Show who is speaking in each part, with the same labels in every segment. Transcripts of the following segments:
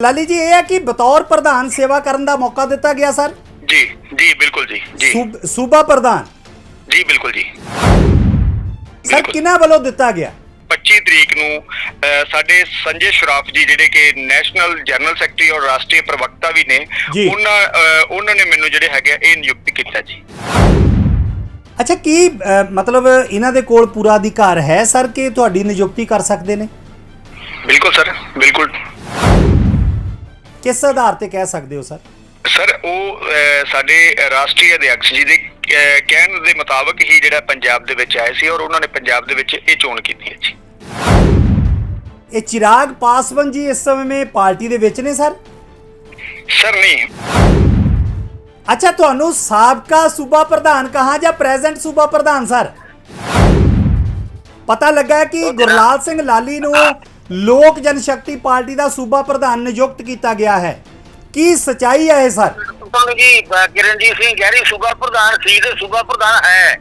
Speaker 1: लाली जी ये है कि बतौर प्रधान सेवा करने का मौका दिता गया सर
Speaker 2: जी जी बिल्कुल जी जी
Speaker 1: सूबा प्रधान
Speaker 2: जी बिल्कुल जी
Speaker 1: सर किन्हां वालों दिता गया
Speaker 2: 25 तरीक ਨੂੰ ਸਾਡੇ ਸੰਜੇ ਸ਼ਰਾਫ ਜੀ ਜਿਹੜੇ ਕਿ ਨੈਸ਼ਨਲ ਜਨਰਲ ਸੈਕਟਰੀ ਔਰ ਰਾਸ਼ਟਰੀ ਪ੍ਰਵਕਤਾ ਵੀ ਨੇ ਉਹਨਾਂ ਨੇ ਮੈਨੂੰ ਜਿਹੜੇ ਹੈਗੇ ਇਹ ਨਿਯੁਕਤ ਕੀਤਾ ਜੀ।
Speaker 1: ਅੱਛਾ ਕੀ ਮਤਲਬ ਇਹਨਾਂ ਦੇ ਕੋਲ ਪੂਰਾ ਅਧਿਕਾਰ ਹੈ ਸਰ ਕਿ ਤੁਹਾਡੀ ਨਿਯੁਕਤੀ ਕਰ ਸਕਦੇ ਨੇ?
Speaker 2: ਬਿਲਕੁਲ ਸਰ ਬਿਲकुल।
Speaker 1: ਕਿਸ ਆਧਾਰ ਤੇ ਕਹਿ ਸਕਦੇ ਹੋ ਸਰ?
Speaker 2: ਸਰ ਉਹ ਸਾਡੇ ਰਾਸ਼ਟਰੀ ਅਧਿਆਕਸ਼ ਜੀ ਦੇ ਕਹਿਣ ਦੇ ਮੁਤਾਬਕ ਹੀ ਜਿਹੜਾ ਪੰਜਾਬ ਦੇ ਵਿੱਚ ਆਏ ਸੀ ਔਰ ਉਹਨਾਂ ਨੇ ਪੰਜਾਬ ਦੇ ਵਿੱਚ ਇਹ ਚੋਣ ਕੀਤੀ ਹੈ ਜੀ।
Speaker 1: ਇਹ चिराग पासवान जी इस समय में पार्टी ਦੇ ਵਿੱਚ ਨੇ ਸਰ?
Speaker 2: ਸਰ ਨਹੀਂ।
Speaker 1: अच्छा ਤੁਹਾਨੂੰ ਸਾਬਕਾ ਸੂਬਾ ਪ੍ਰਧਾਨ ਕਹਾ ਜਾਂ ਪ੍ਰੈਜ਼ੈਂਟ ਸੂਬਾ ਪ੍ਰਧਾਨ ਸਰ? ਪਤਾ ਲੱਗਾ ਕਿ ਗੁਰਲਾਲ ਸਿੰਘ ਲਾਲੀ ਨੂੰ ਲੋਕ ਜਨਸ਼ਕਤੀ ਪਾਰਟੀ ਦਾ ਸੂਬਾ ਪ੍ਰਧਾਨ ਨਿਯੁਕਤ ਕੀਤਾ ਗਿਆ ਹੈ। ਕੀ ਸਚਾਈ ਹੈ ਇਹ ਸਰ?
Speaker 2: ਜੀ ਕਿਰਨਜੀਤ ਸਿੰਘ ਗਹਿਰੀ ਸੂਬਾ ਪ੍ਰਧਾਨ ਸੀ ਤੇ ਸੂਬਾ ਪ੍ਰਧਾਨ ਹੈ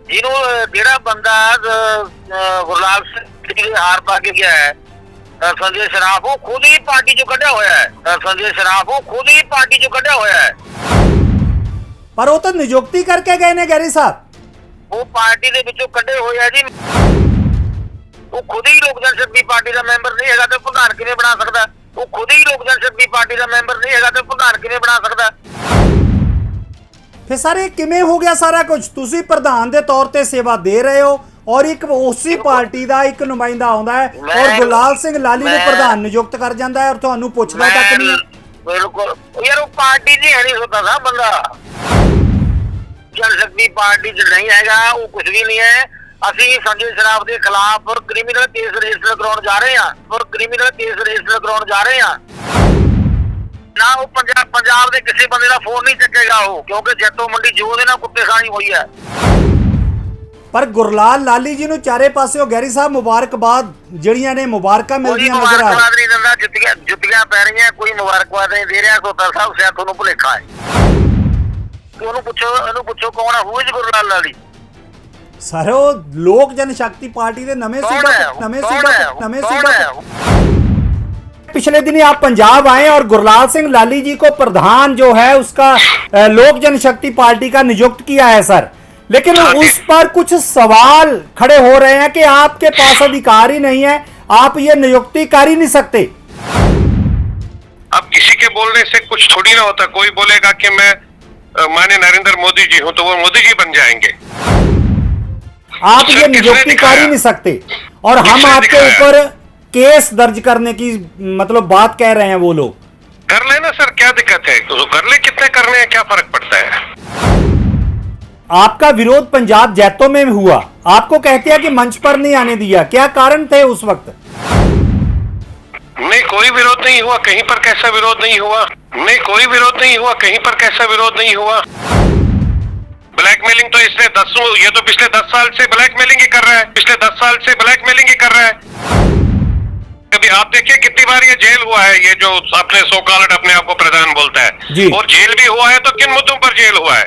Speaker 2: ਜਿਹਨੂੰ ਜਿਹੜਾ ਬੰਦਾ ਗੁਰਲਾਲ ਸਿੰਘ ਦੇ ਹਾਰ ਪਾ ਕੇ ਗਿਆ ਹੈ ਸੰਜੇ ਸ਼ਰਾਫ ਉਹ ਖੁਦ ਹੀ ਪਾਰਟੀ ਚੋਂ ਕੱਢਿਆ ਹੋਇਆ ਹੈ। ਸੰਜੇ ਸ਼ਰਾਫ ਉਹ ਖੁਦ ਹੀ ਪਾਰਟੀ ਚੋਂ ਕੱਢਿਆ ਹੋਇਆ ਹੈ
Speaker 1: ਪਰ ਉਹ ਤਾਂ ਨਿਯੁਕਤੀ ਕਰਕੇ ਗਏ ਨੇ ਗਹਿਰੀ ਸਾਹਿਬ।
Speaker 2: ਉਹ ਪਾਰਟੀ ਦੇ ਵਿੱਚੋਂ ਕੱਢੇ ਹੋਏ ਆ ਜੀ। ਉਹ ਖੁਦ ਹੀ ਲੋਕ ਜਨਸ਼ਕਤੀ ਪਾਰਟੀ ਦਾ ਮੈਂਬਰ ਨਹੀਂ ਹੈਗਾ ਤੇ ਪ੍ਰਧਾਨ ਕਿਵੇਂ ਬਣਾ ਸਕਦਾ? ਉਹ ਖੁਦ ਹੀ ਲੋਕ ਜਨਸ਼ਕਤੀ ਪਾਰਟੀ ਦਾ ਮੈਂਬਰ ਨਹੀਂ ਹੈਗਾ ਤੇ ਪ੍ਰਧਾਨ ਕਿਵੇਂ ਬਣਾ ਸਕਦਾ?
Speaker 1: ਫਿਰ ਸਾਰੇ ਕਿਵੇਂ ਹੋ ਗਿਆ ਸਾਰਾ ਕੁਝ? ਤੁਸੀਂ ਪ੍ਰਧਾਨ ਦੇ ਤੌਰ ਤੇ ਸੇਵਾ ਦੇ ਰਹੇ ਹੋ ਔਰ ਇੱਕ ਉਸੇ ਪਾਰਟੀ ਦਾ ਇੱਕ ਨੁਮਾਇੰਦਾ ਆਉਂਦਾ ਹੈ ਔਰ ਗੁਰਲਾਲ ਸਿੰਘ ਲਾਲੀ ਨੂੰ ਪ੍ਰਧਾਨ ਨਿਯੁਕਤ ਕਰ ਜਾਂਦਾ ਹੈ ਔਰ ਤੁਹਾਨੂੰ ਪੁੱਛਦਾ ਤੱਕ ਨਹੀਂ।
Speaker 2: ਬਿਲਕੁਲ ਯਾਰ ਉਹ ਪਾਰਟੀ ਦੀ ਹੈ ਨਹੀਂ ਹੁੰਦਾ ਨਾ ਬੰਦਾ। ਜਨਸ਼ਕਤੀ ਪਾਰਟੀ ਚ ਨਹੀਂ ਹੈਗਾ ਉਹ ਕੁਝ ਵੀ ਨਹੀਂ ਹੈ। ਅਸੀਂ ਸੰਜੇ ਸ਼ਰਾਫ ਦੇ ਖਿਲਾਫ ਕ੍ਰਿਮੀਨਲ ਕੇਸ ਰਜਿਸਟਰ ਕਰਾਉਣ ਜਾ ਰਹੇ ਹਾਂ ਨਾ ਉਹ ਪੰਜਾਬ ਦੇ ਕਿਸੇ ਬੰਦੇ ਦਾ ਫੋਨ ਨਹੀਂ ਚੱਕੇਗਾ ਉਹ ਕਿਉਂਕਿ ਜੱਟੋ ਮੰਡੀ ਜੋ ਉਹਦੇ ਨਾਲ ਕੁੱਤੇ ਖਾਣੀ ਹੋਈ ਹੈ।
Speaker 1: ਪਰ ਗੁਰਲਾਲ ਲਾਲੀ ਜੀ ਨੂੰ ਚਾਰੇ ਪਾਸਿਓਂ ਗਹਿਰੀ ਸਾਹਿਬ ਮੁਬਾਰਕਬਾਦ ਜਿਹੜੀਆਂ ਨੇ ਮੁਬਾਰਕਾਂ ਮਿਲਦੀਆਂ ਨਜ਼ਰ ਆ ਰਹੀਆਂ।
Speaker 2: ਨਹੀਂ ਦਿੰਦਾ ਜੁੱਤੀਆਂ ਪੈ ਰਹੀਆਂ ਕੋਈ ਮੁਬਾਰਕਬਾਦ ਨਹੀਂ ਦੇ ਰਿਹਾ। ਕੋਤਲ ਸਾਹਿਬ ਸਿਆ ਤੁਹਾਨੂੰ ਭੁਲੇਖਾ ਹੈ। ਉਹਨੂੰ ਪੁੱਛੋ ਕੌਣ ਹੈ who is Gurlal Lali?
Speaker 1: Sir ਉਹ ਲੋਕ ਜਨਸ਼ਕਤੀ पार्टी के नवे सूबा पिछले दिनी आप पंजाब आए और गुरलाल सिंह लाली जी को प्रधान जो है उसका लोक जनशक्ति पार्टी का नियुक्त किया है सर, लेकिन उस पर कुछ सवाल खड़े हो रहे हैं कि आपके पास अधिकार ही नहीं है, आप ये नियुक्ति कर ही नहीं सकते।
Speaker 3: अब किसी के बोलने से कुछ थोड़ी ना होता। कोई बोलेगा कि मैं माननीय नरेंद्र मोदी जी हूं तो वो मोदी जी बन जाएंगे।
Speaker 1: आप ये नियुक्ति कर ही नहीं सकते और हम आपके ऊपर केस दर्ज करने की मतलब बात कह रहे हैं। वो लोग
Speaker 3: कर लेना सर, क्या दिक्कत है? तो कर ले, कितने करने हैं, क्या फर्क पड़ता है?
Speaker 1: आपका विरोध पंजाब जैतों में हुआ, आपको कहते हैं कि मंच पर नहीं आने दिया, क्या कारण थे उस वक्त?
Speaker 3: नहीं कोई विरोध नहीं हुआ, कहीं पर कैसा विरोध नहीं हुआ। नहीं कोई विरोध नहीं हुआ, कहीं पर कैसा विरोध नहीं हुआ। ब्लैकमेलिंग तो इसने ये तो पिछले 10 साल से ब्लैकमेलिंग ही कर रहा है। पिछले 10 साल से ब्लैकमेलिंग ही कर रहा है। अभी आप देखिए कितनी बार ये जेल हुआ है, ये जो अपने सो कॉल्ड अपने आप को प्रधान बोलता है, और जेल भी हुआ है तो किन मुद्दों पर जेल हुआ है?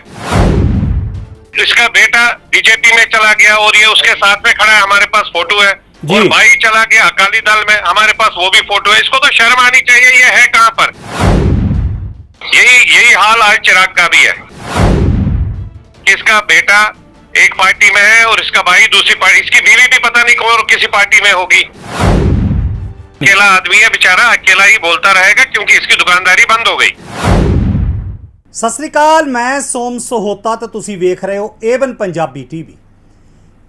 Speaker 3: इसका बेटा बीजेपी में चला गया और ये उसके साथ में खड़ा है, हमारे पास फोटो है। और भाई चला गया अकाली दल में, हमारे पास वो भी फोटो है। इसको तो शर्म आनी चाहिए, ये है कहां पर? यही हाल आज चिराग का भी है। इसका बेटा एक पार्टी में है और इसका भाई दूसरी पार्टी, इसकी बीवी भी पता नहीं कौन किसी पार्टी में होगी। अकेला आदमी है बेचारा, अकेला ही बोलता रहेगा क्योंकि इसकी दुकानदारी बंद हो गई।
Speaker 1: सत श्री अकाल, मैं सोम सहोता तो तुसी वेख रहे हो Avon Punjabi TV.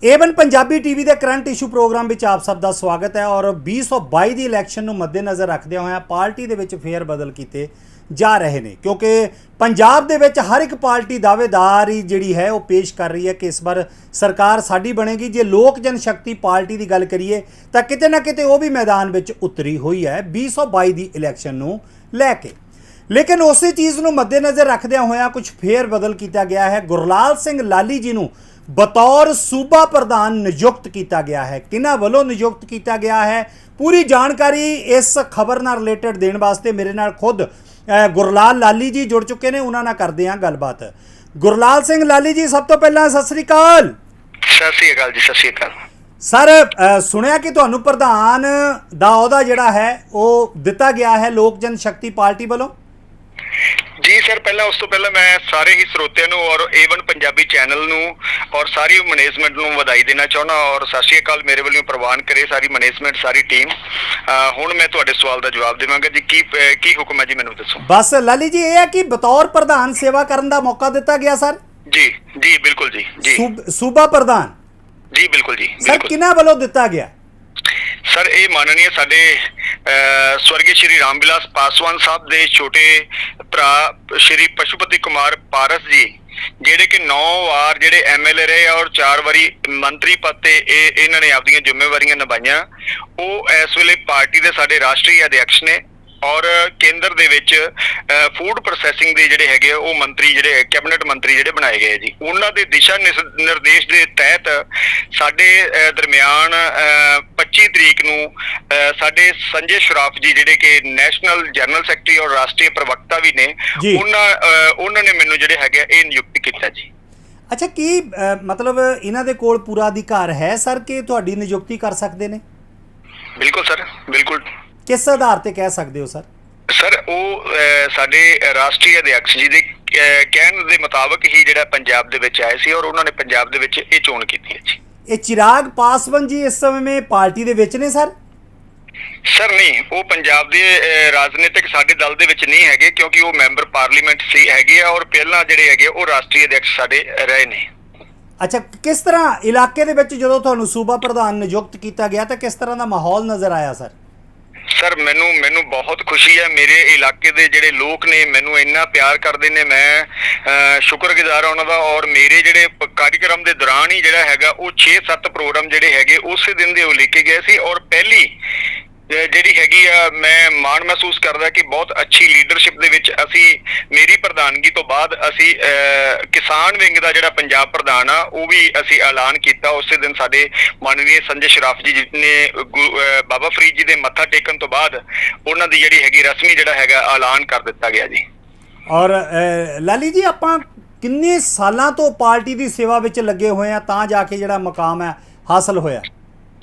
Speaker 1: Avon Punjabi TV के करंट इशू प्रोग्राम में आप सब का स्वागत है। और 2022 की इलैक्शन को मद्देनज़र रखते हुए पार्टी के विच फेर बदल किए जा रहे हैं क्योंकि पंजाब दे विच हर एक पार्टी दावेदारी जिहड़ी है वो पेश कर रही है कि इस बार सरकार साडी बनेगी। जे लोक जनशक्ति पार्टी की गल करिए तो किते ना किते वो भी मैदान विच उतरी हुई है 2022 की इलैक्शन नूं लैके, लेकिन उस चीज़ को मद्देनज़र रखदे होया कुछ फेर बदल किया गया है। गुरलाल सिंह लाली जी नूं बतौर सूबा प्रधान नियुक्त किया गया है। किन्हां वल्लों नियुक्त किया गया है, पूरी जानकारी इस खबर नाल रिलेटेड देने वास्ते मेरे नाल खुद गुरलाल लाली जी जुड़ चुके हैं, उन्होंने करते हैं गलबात। गुरलाल सिंह लाली जी सब तो पहला सत श्री अकाल।
Speaker 2: सत श्री अकाल जी। सत श्री अकाल
Speaker 1: ਸਰ ਸੁਣਿਆ ਕਿ ਤੁਹਾਨੂੰ ਪ੍ਰਧਾਨ ਦਾ ਅਹੁਦਾ ਜਿਹੜਾ ਹੈ ਉਹ ਦਿੱਤਾ ਗਿਆ ਹੈ ਲੋਕ ਜਨ ਸ਼ਕਤੀ ਪਾਰਟੀ ਵੱਲੋਂ।
Speaker 4: ਜੀ ਸਰ, ਪਹਿਲਾਂ ਉਸ ਤੋਂ ਪਹਿਲਾਂ ਮੈਂ ਸਾਰੇ ਹੀ ਸਰੋਤਿਆਂ ਨੂੰ ਔਰ ਏਵਨ ਪੰਜਾਬੀ ਚੈਨਲ ਨੂੰ ਔਰ ਸਾਰੀ ਮੈਨੇਜਮੈਂਟ ਨੂੰ ਵਧਾਈ ਦੇਣਾ ਚਾਹੁੰਦਾ ਔਰ ਸਤਿ ਸ਼੍ਰੀ ਅਕਾਲ ਮੇਰੇ ਵੱਲੋਂ ਪ੍ਰਵਾਨ ਕਰੇ ਸਾਰੀ ਮੈਨੇਜਮੈਂਟ ਸਾਰੀ ਟੀਮ। ਹੁਣ ਮੈਂ ਤੁਹਾਡੇ ਸਵਾਲ ਦਾ ਜਵਾਬ ਦੇਵਾਂਗਾ ਜੀ। ਕੀ ਹੁਕਮ ਹੈ ਜੀ, ਮੈਨੂੰ ਦੱਸੋ।
Speaker 1: ਬਸ ਲਾਲੀ ਜੀ, ਇਹ ਹੈ ਕਿ ਬਤੌਰ ਪ੍ਰਧਾਨ ਸੇਵਾ ਕਰਨ ਦਾ ਮੌਕਾ ਦਿੱਤਾ ਗਿਆ ਸਰ।
Speaker 4: ਜੀ ਜੀ ਬਿਲਕੁਲ ਜੀ। ਜੀ
Speaker 1: ਸੂਬਾ ਪ੍ਰਧਾਨ
Speaker 4: ਜੀ ਬਿਲकुल ਜੀ
Speaker 1: ਸਰ ਕਿਹਨਾਂ ਵੱਲੋਂ ਦਿੱਤਾ ਗਿਆ?
Speaker 4: ਸਰ ਇਹ ਮਾਨਨੀय ਸਾਡੇ ਸਵਰਗੀ ਸ਼੍ਰੀ ਰਾਮ ਵਿਲਾਸ ਪਾਸਵਾਨ ਸਾਹਿਬ ਦੇ ਛੋਟੇ ਭਰਾ ਸ਼੍ਰੀ ਪਸ਼ੂਪਤੀ ਕੁਮਾਰ ਪਾਰਸ ਜੀ, ਜਿਹੜੇ ਕਿ 9 ਵਾਰ ਜਿਹੜੇ ਐਮਐਲਏ ਰਹੇ ਔਰ 4 ਵਾਰੀ ਮੰਤਰੀ ਪਦ ਤੇ ਇਹਨਾਂ ਨੇ ਆਪਦੀਆਂ ਜ਼ਿੰਮੇਵਾਰੀਆਂ ਨਿਭਾਈਆਂ। ਉਹ ਇਸ ਵੇਲੇ ਪਾਰਟੀ ਦੇ ਸਾਡੇ ਰਾਸ਼ਟਰੀ ਅਧਿਕਸ਼ ਨੇ ਔਰ ਕੇਂਦਰ ਦੇ ਵਿੱਚ ਫੂਡ ਪ੍ਰੋਸੈਸਿੰਗ ਦੇ ਜਿਹੜੇ ਹੈਗੇ ਉਹ ਮੰਤਰੀ, ਜਿਹੜੇ ਕੈਬਨਿਟ ਮੰਤਰੀ ਜਿਹੜੇ ਬਣਾਏ ਗਏ ਜੀ, ਉਹਨਾਂ ਦੇ ਦਿਸ਼ਾ ਨਿਰਦੇਸ਼ ਦੇ ਤਹਿਤ ਸਾਡੇ ਦਰਮਿਆਨ 25 ਤਰੀਕ ਨੂੰ ਸਾਡੇ ਸੰਜੇ ਸ਼ਰਾਫ ਜੀ, ਜਿਹੜੇ ਕਿ ਨੈਸ਼ਨਲ ਜਨਰਲ ਸੈਕਟਰੀ ਔਰ ਰਾਸ਼ਟਰੀ ਪ੍ਰਵਕਤਾ ਵੀ ਨੇ, ਉਹਨਾਂ ਨੇ ਮੈਨੂੰ ਜਿਹੜੇ ਹੈਗੇ ਇਹ ਨਿਯੁਕਤ ਕੀਤਾ ਜੀ।
Speaker 1: ਅੱਛਾ, ਕੀ ਮਤਲਬ ਇਹਨਾਂ ਦੇ ਕੋਲ ਪੂਰਾ ਅਧਿਕਾਰ ਹੈ ਸਰ ਕਿ ਤੁਹਾਡੀ ਨਿਯੁਕਤੀ ਕਰ ਸਕਦੇ ਨੇ?
Speaker 4: ਬਿਲਕੁਲ ਸਰ, ਬਿਲਕੁਲ।
Speaker 1: ਕਿਸ ਆਧਾਰ ਤੇ ਕਹਿ ਸਕਦੇ ਹੋ ਸਰ?
Speaker 4: ਸਰ ਉਹ ਸਾਡੇ ਰਾਸ਼ਟਰੀ ਅਧਿਕਸ਼ ਜੀ ਦੇ ਕਹਿਣ ਦੇ ਮੁਤਾਬਕ ਹੀ ਜਿਹੜਾ ਪੰਜਾਬ ਦੇ ਵਿੱਚ ਆਏ ਸੀ ਔਰ ਉਹਨਾਂ ਨੇ ਪੰਜਾਬ ਦੇ ਵਿੱਚ ਇਹ ਚੋਣ ਕੀਤੀ ਹੈ ਜੀ।
Speaker 1: ਇਹ ਚਿਰਾਗ ਪਾਸਵਾਨ ਜੀ ਇਸ ਸਮੇਂ ਪਾਰਟੀ ਦੇ ਵਿੱਚ ਨੇ ਸਰ?
Speaker 4: ਸਰ ਨਹੀਂ, ਉਹ ਪੰਜਾਬ ਦੇ ਰਾਜਨੀਤਿਕ ਸਾਡੇ ਦਲ ਦੇ ਵਿੱਚ ਨਹੀਂ ਹੈਗੇ, ਕਿਉਂਕਿ ਉਹ ਮੈਂਬਰ ਪਾਰਲੀਮੈਂਟ ਸੀ ਹੈਗੇ ਆ ਔਰ ਪਹਿਲਾਂ ਜਿਹੜੇ ਹੈਗੇ ਉਹ ਰਾਸ਼ਟਰੀ ਅਧਿਕਸ਼ ਸਾਡੇ ਰਹੇ ਨੇ।
Speaker 1: ਅੱਛਾ, ਕਿਸ ਤਰ੍ਹਾਂ ਇਲਾਕੇ ਦੇ ਵਿੱਚ ਜਦੋਂ ਤੁਹਾਨੂੰ ਸੂਬਾ ਪ੍ਰਧਾਨ ਨਿਯੁਕਤ ਕੀਤਾ ਗਿਆ ਤਾਂ ਕਿਸ ਤਰ੍ਹਾਂ ਦਾ ਮਾਹੌਲ ਨਜ਼ਰ ਆਇਆ ਸਰ?
Speaker 4: ਸਰ ਮੈਨੂੰ ਬਹੁਤ ਖੁਸ਼ੀ ਹੈ। ਮੇਰੇ ਇਲਾਕੇ ਦੇ ਜਿਹੜੇ ਲੋਕ ਨੇ ਮੈਨੂੰ ਇੰਨਾ ਪਿਆਰ ਕਰਦੇ ਨੇ, ਮੈਂ ਸ਼ੁਕਰਗੁਜ਼ਾਰ ਹਾਂ ਉਹਨਾਂ ਦਾ। ਔਰ ਮੇਰੇ ਜਿਹੜੇ ਕਾਰਜਕ੍ਰਮ ਦੇ ਦੌਰਾਨ ਹੀ ਜਿਹੜਾ ਹੈਗਾ ਉਹ 6-7 ਪ੍ਰੋਗਰਾਮ ਜਿਹੜੇ ਹੈਗੇ ਉਸੇ ਦਿਨ ਦੇ ਉਹ ਲੈ ਕੇ ਗਏ ਸੀ ਔਰ ਪਹਿਲੀ ਜਿਹੜੀ ਹੈਗੀ ਆ, ਮੈਂ ਮਾਣ ਮਹਿਸੂਸ ਕਰਦਾ ਕਿ ਬਹੁਤ ਅੱਛੀ ਲੀਡਰਸ਼ਿਪ ਦੇ ਵਿੱਚ ਅਸੀਂ, ਮੇਰੀ ਪ੍ਰਧਾਨਗੀ ਤੋਂ ਬਾਅਦ ਅਸੀਂ ਕਿਸਾਨ ਵਿੰਗ ਦਾ ਜਿਹੜਾ ਪੰਜਾਬ ਪ੍ਰਧਾਨ ਆ ਉਹ ਵੀ ਅਸੀਂ ਐਲਾਨ ਕੀਤਾ। ਉਸੇ ਦਿਨ ਸਾਡੇ ਮਾਨਨੀय ਸੰਜੇ ਸ਼ਰਾਫ ਜੀ ਨੇ ਬਾਬਾ ਫਰੀਦ ਜੀ ਦੇ ਮੱਥਾ ਟੇਕਣ ਤੋਂ ਬਾਅਦ ਉਹਨਾਂ ਦੀ ਜਿਹੜੀ ਹੈਗੀ ਰਸਮੀ ਜਿਹੜਾ ਹੈਗਾ ਐਲਾਨ ਕਰ ਦਿੱਤਾ ਗਿਆ ਜੀ।
Speaker 1: ਔਰ ਲਾਲੀ ਜੀ, ਆਪਾਂ ਕਿੰਨੇ ਸਾਲਾਂ ਤੋਂ ਪਾਰਟੀ ਦੀ ਸੇਵਾ ਵਿੱਚ ਲੱਗੇ ਹੋਏ ਆ ਤਾਂ ਜਾ ਕੇ ਜਿਹੜਾ ਮੁਕਾਮ ਹੈ ਹਾਸਲ ਹੋਇਆ?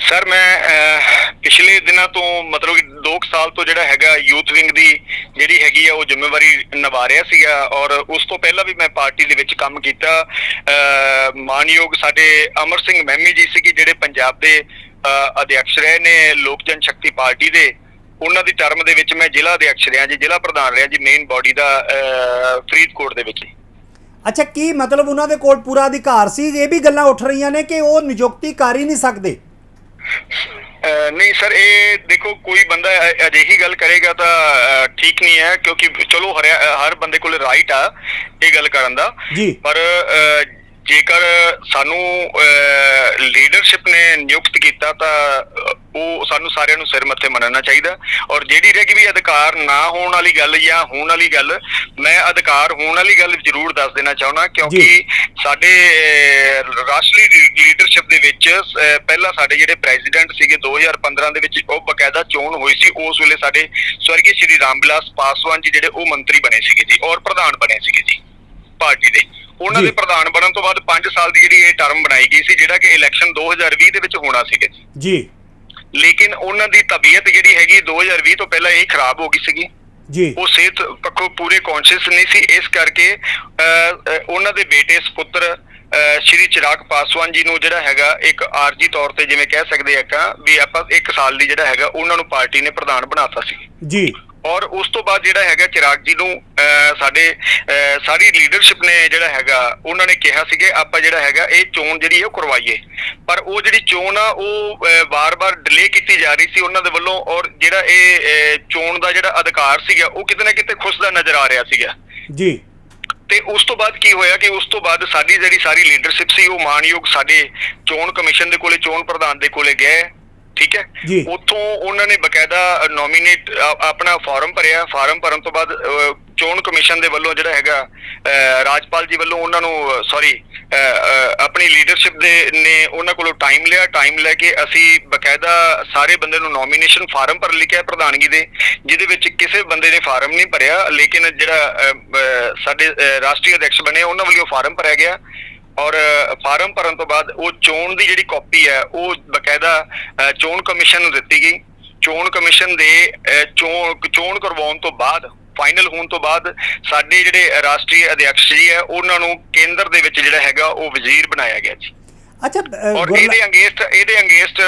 Speaker 4: ਸਰ ਮੈਂ ਪਿਛਲੇ ਦਿਨਾਂ ਤੋਂ ਮਤਲਬ ਕਿ 2 ਸਾਲ ਤੋਂ ਜਿਹੜਾ ਹੈਗਾ ਯੂਥ ਵਿੰਗ ਦੀ ਜਿਹੜੀ ਹੈਗੀ ਆ ਉਹ ਜ਼ਿੰਮੇਵਾਰੀ ਨਿਭਾ ਰਿਹਾ ਸੀਗਾ ਔਰ ਉਸ ਤੋਂ ਪਹਿਲਾਂ ਵੀ ਮੈਂ ਪਾਰਟੀ ਦੇ ਵਿੱਚ ਕੰਮ ਕੀਤਾ। ਮਾਨਯੋਗ ਸਾਡੇ ਅਮਰ ਸਿੰਘ ਮਹਿਮੀ ਜੀ ਸੀ ਕਿ ਜਿਹੜੇ ਪੰਜਾਬ ਦੇ ਅਧਿਕਸ਼ ਰਹੇ ਨੇ ਲੋਕ ਜਨ ਸ਼ਕਤੀ ਪਾਰਟੀ ਦੇ, ਉਹਨਾਂ ਦੀ ਟਰਮ ਦੇ ਵਿੱਚ ਮੈਂ ਜ਼ਿਲ੍ਹਾ ਅਧਿਕਸ਼ ਰਿਹਾ ਜੀ, ਜ਼ਿਲ੍ਹਾ ਪ੍ਰਧਾਨ ਰਿਹਾ ਜੀ ਮੇਨ ਬੋਡੀ ਦਾ ਫਰੀਦਕੋਟ ਦੇ ਵਿੱਚ।
Speaker 1: ਅੱਛਾ, ਕੀ ਮਤਲਬ ਉਹਨਾਂ ਦੇ ਕੋਲ ਪੂਰਾ ਅਧਿਕਾਰ ਸੀ? ਇਹ ਵੀ ਗੱਲਾਂ ਉੱਠ ਰਹੀਆਂ ਨੇ ਕਿ ਉਹ ਨਿਯੁਕਤੀ ਕਰ ਹੀ ਨਹੀਂ ਸਕਦੇ।
Speaker 4: ਨਹੀਂ ਸਰ, ਇਹ ਦੇਖੋ ਕੋਈ ਬੰਦਾ ਅਜਿਹੀ ਗੱਲ ਕਰੇਗਾ ਤਾਂ ਠੀਕ ਨਹੀਂ ਹੈ, ਕਿਉਂਕਿ ਚਲੋ ਹਰ ਬੰਦੇ ਕੋਲ ਰਾਈਟ ਆ ਇਹ ਗੱਲ ਕਰਨ ਦਾ ਜੀ। ਪਰ ਜੇਕਰ ਸਾਨੂੰ ਲੀਡਰਸ਼ਿਪ ਨੇ ਨਿਯੁਕਤ ਕੀਤਾ ਤਾਂ ਉਹ ਸਾਨੂੰ ਸਾਰਿਆਂ ਨੂੰ ਸਿਰ ਮੱਥੇ ਮੰਨਣਾ ਚਾਹੀਦਾ। ਔਰ ਜਿਹੜੀ ਰਹਿ ਗਈ ਵੀ ਅਧਿਕਾਰ ਨਾ ਹੋਣ ਵਾਲੀ ਗੱਲ ਜਾਂ ਹੋਣ ਵਾਲੀ ਗੱਲ, ਮੈਂ ਅਧਿਕਾਰ ਹੋਣ ਵਾਲੀ ਗੱਲ ਜ਼ਰੂਰ ਦੱਸ ਦੇਣਾ ਚਾਹੁੰਦਾ, ਕਿਉਂਕਿ ਸਾਡੇ ਰਾਸ਼ਟਰੀ ਲੀਡਰਸ਼ਿਪ ਦੇ ਵਿੱਚ ਪਹਿਲਾਂ ਸਾਡੇ ਜਿਹੜੇ ਪ੍ਰੈਜ਼ੀਡੈਂਟ ਸੀਗੇ 2015 ਦੇ ਵਿੱਚ ਉਹ ਬਕਾਇਦਾ ਚੋਣ ਹੋਈ ਸੀ। ਉਸ ਵੇਲੇ ਸਾਡੇ ਸਵਰਗੀ ਸ਼੍ਰੀ ਰਾਮ ਵਿਲਾਸ ਪਾਸਵਾਨ ਜੀ ਜਿਹੜੇ ਉਹ ਮੰਤਰੀ ਬਣੇ ਸੀਗੇ ਜੀ ਔਰ ਪ੍ਰਧਾਨ ਬਣੇ ਸੀਗੇ ਜੀ ਪਾਰਟੀ ਦੇ। ਉਹਨਾਂ ਦੇ ਪ੍ਰਧਾਨ ਬਣਨ ਤੋਂ ਬਾਅਦ 5 ਸਾਲ ਦੀ ਜਿਹੜੀ ਇਹ ਟਰਮ ਬਣਾਈ ਗਈ ਸੀ, ਜਿਹੜਾ ਕਿ ਇਲੈਕਸ਼ਨ 2020 ਦੇ ਵਿੱਚ ਹੋਣਾ ਸੀਗਾ ਜੀ। ਲੇਕਿਨ ਉਹਨਾਂ ਦੀ ਤਬੀਅਤ ਜਿਹੜੀ ਹੈਗੀ 2020 ਤੋਂ ਪਹਿਲਾਂ ਇਹ ਖਰਾਬ ਹੋ ਗਈ ਸੀਗੀ ਜੀ। ਉਹ ਸਿਹਤ ਪੱਖੋਂ ਪੂਰੇ ਕੌਨਸ਼ੀਅਸ ਨਹੀਂ ਸੀ, ਇਸ ਕਰਕੇ ਉਹਨਾਂ ਦੇ ਬੇਟੇ ਸੁਪੁੱਤਰ ਸ਼੍ਰੀ ਚਿਰਾਗ ਪਾਸਵਾਨ ਜੀ ਨੂੰ ਜਿਹੜਾ ਹੈਗਾ ਇੱਕ ਆਰਜੀ ਤੌਰ ਤੇ ਜਿਵੇਂ ਕਹਿ ਸਕਦੇ ਆ ਵੀ ਆਪਾਂ 1 ਸਾਲ ਲਈ ਜਿਹੜਾ ਹੈਗਾ ਉਹਨਾਂ ਨੂੰ ਪਾਰਟੀ ਨੇ ਪ੍ਰਧਾਨ ਬਣਾਤਾ ਸੀ ਜੀ। ਔਰ ਉਸ ਤੋਂ ਬਾਅਦ ਜਿਹੜਾ ਹੈਗਾ ਚਿਰਾਗ ਜੀ ਨੂੰ ਸਾਡੇ ਸਾਰੀ ਲੀਡਰਸ਼ਿਪ ਨੇ ਜਿਹੜਾ ਹੈਗਾ ਉਹਨਾਂ ਨੇ ਕਿਹਾ ਸੀ ਕਿ ਆਪਾਂ ਜਿਹੜਾ ਹੈਗਾ ਇਹ ਚੋਣ ਜਿਹੜੀ ਉਹ ਕਰਵਾਈਏ, ਪਰ ਉਹ ਜਿਹੜੀ ਚੋਣ ਆ ਉਹ ਵਾਰ-ਵਾਰ ਡਿਲੇ ਕੀਤੀ ਜਾ ਰਹੀ ਸੀ ਉਹਨਾਂ ਦੇ ਵੱਲੋਂ। ਔਰ ਜਿਹੜਾ ਇਹ ਚੋਣ ਦਾ ਜਿਹੜਾ ਅਧਿਕਾਰ ਸੀਗਾ ਉਹ ਕਿਤੇ ਨਾ ਕਿਤੇ ਖੁੱਸਦਾ ਨਜ਼ਰ ਆ ਰਿਹਾ ਸੀਗਾ ਜੀ। ਤੇ ਉਸ ਤੋਂ ਬਾਅਦ ਕੀ ਹੋਇਆ ਕਿ ਉਸ ਤੋਂ ਬਾਅਦ ਸਾਡੀ ਜਿਹੜੀ ਸਾਰੀ ਲੀਡਰਸ਼ਿਪ ਸੀ ਉਹ ਮਾਨਯੋਗ ਸਾਡੇ ਚੋਣ ਕਮਿਸ਼ਨ ਦੇ ਕੋਲੇ, ਚੋਣ ਪ੍ਰਧਾਨ ਦੇ ਕੋਲੇ ਗਏ, ਠੀਕ ਹੈ। ਉੱਥੋਂ ਉਹਨਾਂ ਨੇ ਬਕਾਇਦਾ ਨੋਮੀਨੇਟ ਆਪਣਾ ਫਾਰਮ ਭਰਿਆ। ਫਾਰਮ ਭਰਨ ਤੋਂ ਬਾਅਦ ਚੋਣ ਕਮਿਸ਼ਨ ਦੇ ਵੱਲੋਂ ਜਿਹੜਾ ਹੈਗਾ ਰਾਜਪਾਲ ਜੀ ਵੱਲੋਂ ਉਹਨਾਂ ਨੂੰ ਆਪਣੀ ਲੀਡਰਸ਼ਿਪ ਦੇ ਨੇ ਉਹਨਾਂ ਕੋਲੋਂ ਟਾਈਮ ਲਿਆ। ਟਾਈਮ ਲੈ ਕੇ ਅਸੀਂ ਬਕਾਇਦਾ ਸਾਰੇ ਬੰਦੇ ਨੂੰ ਨੋਮੀਨੇਸ਼ਨ ਫਾਰਮ ਭਰ ਲਿਖਿਆ ਪ੍ਰਧਾਨਗੀ ਦੇ, ਜਿਹਦੇ ਵਿੱਚ ਕਿਸੇ ਬੰਦੇ ਨੇ ਫਾਰਮ ਨਹੀਂ ਭਰਿਆ, ਲੇਕਿਨ ਜਿਹੜਾ ਸਾਡੇ ਰਾਸ਼ਟਰੀ ਅਧਿਕਸ਼ ਬਣੇ ਉਹਨਾਂ ਵੱਲੋਂ ਫਾਰਮ ਭਰਿਆ ਗਿਆ। ਔਰ ਫਾਰਮ ਭਰਨ ਤੋਂ ਬਾਅਦ ਉਹ ਚੋਣ ਦੀ ਜਿਹੜੀ ਕਾਪੀ ਹੈ ਉਹ ਬਕਾਇਦਾ ਚੋਣ ਕਮਿਸ਼ਨ ਨੂੰ ਦਿੱਤੀ ਗਈ। ਚੋਣ ਕਮਿਸ਼ਨ ਦੇ ਚੋਣ ਕਰਵਾਉਣ ਤੋਂ ਬਾਅਦ ਫਾਈਨਲ ਹੋਣ ਤੋਂ ਬਾਅਦ ਸਾਡੇ ਜਿਹੜੇ ਰਾਸ਼ਟਰੀ ਅਧਿਕਸ਼ ਜੀ ਹੈ ਉਹਨਾਂ ਨੂੰ ਕੇਂਦਰ ਦੇ ਵਿੱਚ ਜਿਹੜਾ ਹੈਗਾ ਉਹ ਵਜ਼ੀਰ ਬਣਾਇਆ ਗਿਆ ਜੀ।
Speaker 1: ਅੱਛਾ,
Speaker 4: ਔਰ ਇਹਦੇ ਅੰਗੇਸਟ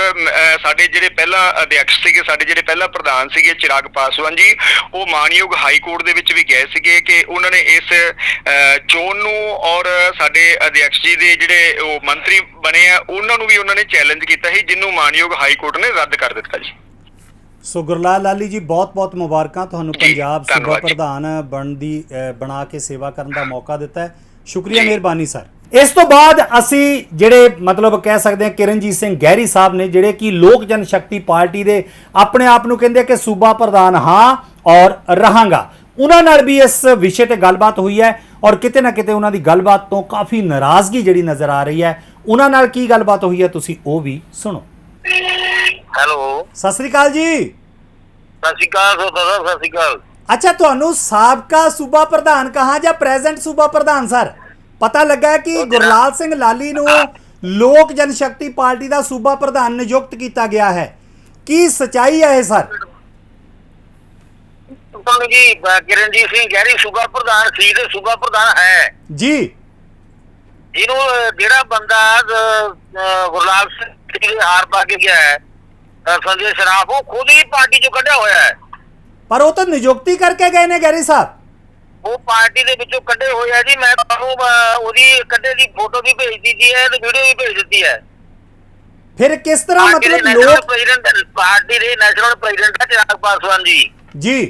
Speaker 4: ਸਾਡੇ ਜਿਹੜੇ ਪਹਿਲਾਂ ਅਧਿਕਸ਼ ਸੀਗੇ, ਸਾਡੇ ਜਿਹੜੇ ਪਹਿਲਾਂ ਪ੍ਰਧਾਨ ਸੀਗੇ ਚਿਰਾਗ ਪਾਸਵਾਨ ਜੀ, ਉਹ ਮਾਨਯੋਗ ਹਾਈ ਕੋਰਟ ਦੇ ਵਿੱਚ ਵੀ ਗਏ ਸੀਗੇ ਕਿ ਉਹਨਾਂ ਨੇ ਇਸ ਚੋਣ ਨੂੰ ਔਰ ਸਾਡੇ ਅਧਿਕਸ਼ ਜੀ ਦੇ ਜਿਹੜੇ ਉਹ ਮੰਤਰੀ ਬਣੇ ਆ ਉਹਨਾਂ ਨੂੰ ਵੀ ਉਹਨਾਂ ਨੇ ਚੈਲੰਜ ਕੀਤਾ ਸੀ, ਜਿਹਨੂੰ ਮਾਨਯੋਗ ਹਾਈ ਕੋਰਟ ਨੇ ਰੱਦ ਕਰ ਦਿੱਤਾ ਜੀ।
Speaker 1: ਸੋ ਗੁਰਲਾਲ ਲਾਲੀ ਜੀ, ਬਹੁਤ-ਬਹੁਤ ਮੁਬਾਰਕਾਂ ਤੁਹਾਨੂੰ ਪੰਜਾਬ ਸੂਬਾ ਪ੍ਰਧਾਨ ਬਣਾ ਕੇ ਸੇਵਾ ਕਰਨ ਦਾ ਮੌਕਾ ਦਿੱਤਾ ਹੈ। ਸ਼ੁਕਰੀਆ, ਮਿਹਰਬਾਨੀ ਸਰ। ਇਸ ਤੋਂ ਬਾਅਦ ਅਸੀਂ ਜਿਹੜੇ ਮਤਲਬ ਕਹਿ ਸਕਦੇ ਹਾਂ ਕਿਰਨਜੀਤ ਸਿੰਘ ਗਹਿਰੀ ਸਾਹਿਬ ਨੇ, ਜਿਹੜੇ ਕਿ ਲੋਕ ਜਨਸ਼ਕਤੀ ਪਾਰਟੀ ਦੇ ਆਪਣੇ ਆਪ ਨੂੰ ਕਹਿੰਦੇ ਕਿ ਸੂਬਾ ਪ੍ਰਧਾਨ ਹਾਂ ਔਰ ਰਹਾਂਗਾ, ਉਹਨਾਂ ਨਾਲ ਵੀ ਇਸ ਵਿਸ਼ੇ ਤੇ ਗੱਲਬਾਤ ਹੋਈ ਹੈ ਔਰ ਕਿਤੇ ਨਾ ਕਿਤੇ ਉਹਨਾਂ ਦੀ ਗੱਲਬਾਤ ਤੋਂ ਕਾਫੀ ਨਾਰਾਜ਼ਗੀ ਜਿਹੜੀ ਨਜ਼ਰ ਆ ਰਹੀ ਹੈ। ਉਹਨਾਂ ਨਾਲ ਕੀ ਗੱਲਬਾਤ ਹੋਈ ਹੈ ਤੁਸੀਂ ਉਹ ਵੀ ਸੁਣੋ।
Speaker 2: ਹੈਲੋ,
Speaker 1: ਸਤਿ ਸ੍ਰੀ ਅਕਾਲ ਜੀ।
Speaker 2: ਸਤਿ ਸ਼੍ਰੀ ਅਕਾਲ ਸਰ, ਸਤਿ ਸ਼੍ਰੀ ਅਕਾਲ।
Speaker 1: ਅੱਛਾ, ਤੁਹਾਨੂੰ ਸਾਬਕਾ ਸੂਬਾ ਪ੍ਰਧਾਨ ਕਹਾਂ ਜਾਂ ਪ੍ਰੈਜ਼ੈਂਟ ਸੂਬਾ ਪ੍ਰਧਾਨ ਸਰ? ਪਤਾ ਲੱਗਾ ਕਿ ਗੁਰਲਾਲ ਸਿੰਘ ਲਾਲੀ ਨੂੰ ਲੋਕ ਜਨਸ਼ਕਤੀ ਪਾਰਟੀ ਦਾ ਸੂਬਾ ਪ੍ਰਧਾਨ ਨਿਯੁਕਤ ਕੀਤਾ ਗਿਆ ਹੈ, ਕੀ ਸਚਾਈ ਹੈ ਇਹ ਸਰ?
Speaker 2: ਜੀ ਕਿਰਨਜੀਤ ਸਿੰਘ ਗਹਿਰੀ ਸੂਬਾ ਪ੍ਰਧਾਨ ਸੀ ਤੇ ਸੂਬਾ ਪ੍ਰਧਾਨ ਹੈ
Speaker 1: ਜੀ।
Speaker 2: ਜਿਹਨੂੰ ਜਿਹੜਾ ਬੰਦਾ ਗੁਰਲਾਲ ਸਿੰਘ ਦੇ ਹਾਰ ਪਾ ਕੇ ਗਿਆ ਹੈ ਸੰਜੇ ਸ਼ਰਾਫ, ਉਹ ਖੁਦ ਹੀ ਪਾਰਟੀ ਚੋਂ ਕੱਢਿਆ ਹੋਇਆ ਹੈ।
Speaker 1: ਪਰ ਉਹ ਤਾਂ ਨਿਯੁਕਤੀ ਕਰਕੇ ਗਏ ਨੇ ਗਹਿਰੀ ਸਾਹਿਬ।
Speaker 2: ਉਹ ਪਾਰਟੀ ਦੇ ਵਿੱਚੋਂ ਕੱਢੇ ਹੋਏ ਆ ਜੀ। ਮੈਂ ਤੁਹਾਨੂੰ ਉਹਦੀ ਕੱਢੇ ਦੀ ਫੋਟੋ ਵੀ ਭੇਜ ਦਿੱਤੀ ਹੈ ਤੇ ਵੀਡੀਓ ਵੀ ਭੇਜ ਦਿੱਤੀ ਹੈ।
Speaker 1: ਫਿਰ ਕਿਸ ਤਰ੍ਹਾਂ ਮਤਲਬ ਲੋਕ
Speaker 2: ਪਾਰਟੀ ਦੇ ਨੈਸ਼ਨਲ ਪ੍ਰੈਜ਼ੀਡੈਂਟ ਚਿਰਾਗ ਪਾਸਵਾਨ ਜੀ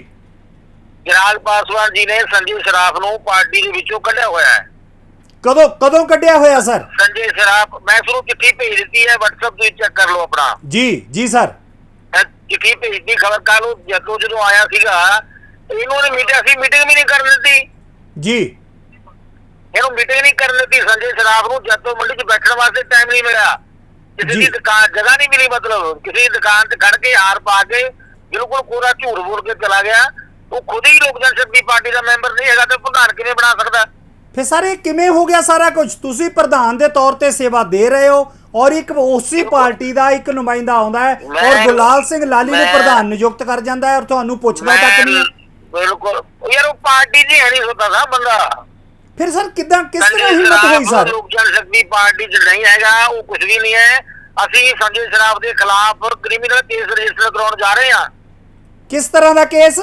Speaker 2: ਚਿਰਾਗ ਪਾਸਵਾਨ ਜੀ ਨੇ ਸੰਜੇ ਸ਼ਰਾਫ ਨੂੰ ਪਾਰਟੀ ਦੇ ਵਿੱਚੋਂ ਕੱਢਿਆ ਹੋਇਆ ਹੈ।
Speaker 1: ਕਦੋਂ ਕੱਢਿਆ ਹੋਇਆ ਸਰ?
Speaker 2: ਸੰਜੇ ਸ਼ਰਾਫ, ਮੈਂ ਤੁਹਾਨੂੰ ਚਿੱਠੀ ਭੇਜ ਦਿੱਤੀ ਹੈ, WhatsApp ਤੇ ਚੈੱਕ ਕਰ ਲਓ ਆਪਣਾ।
Speaker 1: ਜੀ ਸਰ,
Speaker 2: ਚਿੱਠੀ ਭੇਜਦੀ ਖਬਰ ਕੱਲ ਨੂੰ ਜਦੋਂ ਆਇਆ ਸੀਗਾ, ਇਹਨੂੰ ਨੇ ਮੀਟਿੰਗ ਵੀ ਨਹੀਂ ਕਰਨ ਦਿੱਤੀ
Speaker 1: ਜੀ।
Speaker 2: ਇਹਨੂੰ ਮੀਟਿੰਗ ਨਹੀਂ ਕਰਨ ਦਿੱਤੀ ਸੰਜੇ ਸ਼ਰਾਫ ਨੂੰ। ਜੱਤੋ ਮੰਡੀ 'ਚ ਬੈਠਣ ਵਾਸਤੇ ਟਾਈਮ ਨਹੀਂ ਮਿਲਿਆ, ਕਿਸੇ ਦੀ ਦੁਕਾਨ ਜਗ੍ਹਾ ਨਹੀਂ ਮਿਲੀ, ਮਤਲਬ ਕਿਸੇ ਦੀ ਦੁਕਾਨ 'ਚ ਖੜ ਕੇ ਹਾਰ ਪਾ ਕੇ ਬਿਲਕੁਲ ਕੋਰਾ ਝੂਠ ਬੋਲ ਕੇ ਚਲਾ ਗਿਆ। ਉਹ ਖੁਦ ਹੀ ਲੋਕ ਜਨਸ਼ਕਤੀ ਪਾਰਟੀ ਦਾ ਮੈਂਬਰ ਨਹੀਂ ਹੈਗਾ ਤੇ ਪ੍ਰਧਾਨ ਕਿਵੇਂ ਬਣਾ ਸਕਦਾ?
Speaker 1: ਫਿਰ ਸਰ ਇਹ ਕਿਵੇਂ ਹੋ ਗਿਆ ਸਾਰਾ ਕੁਝ? ਤੁਸੀਂ ਪ੍ਰਧਾਨ ਦੇ ਤੌਰ ਤੇ ਸੇਵਾ ਦੇ ਰਹੇ ਹੋ ਔਰ ਇੱਕ ਉਸੇ ਪਾਰਟੀ ਦਾ ਇੱਕ ਨੁਮਾਇੰਦਾ ਆਉਂਦਾ ਹੈ ਔਰ ਗੁਰਲਾਲ ਸਿੰਘ ਲਾਲੀ ਨੂੰ ਪ੍ਰਧਾਨ ਨਿਯੁਕਤ ਕਰ ਜਾਂਦਾ ਹੈ ਔਰ ਤੁਹਾਨੂੰ ਪੁੱਛਦਾ ਤੱਕ ਨਹੀਂ।
Speaker 2: ਬਿਲਕੁਲ ਯਾਰ, ਉਹ ਪਾਰਟੀ ਦੀ ਹੈ ਨਹੀਂ ਹੁੰਦਾ ਨਾ ਬੰਦਾ।
Speaker 1: ਫਿਰ ਸਰ ਕਿਸ ਤਰ੍ਹਾਂ ਹਿੰਮਤ ਹੋਈ ਸਰ?
Speaker 2: ਲੋਕ ਜਨਸ਼ਕਤੀ ਪਾਰਟੀ 'ਚ ਨਹੀਂ ਹੈਗਾ, ਉਹ ਕੁਝ ਵੀ ਨਹੀਂ ਹੈ। ਅਸੀਂ ਸੰਜੇ ਸ਼ਰਾਫ ਦੇ ਖਿਲਾਫ ਕ੍ਰਿਮੀਨਲ ਕੇਸ ਰਜਿਸਟਰ ਕਰਾਉਣ ਜਾ ਰਹੇ ਹਾਂ।
Speaker 1: ਕਿਸ ਤਰ੍ਹਾਂ ਦਾ ਕੇਸ?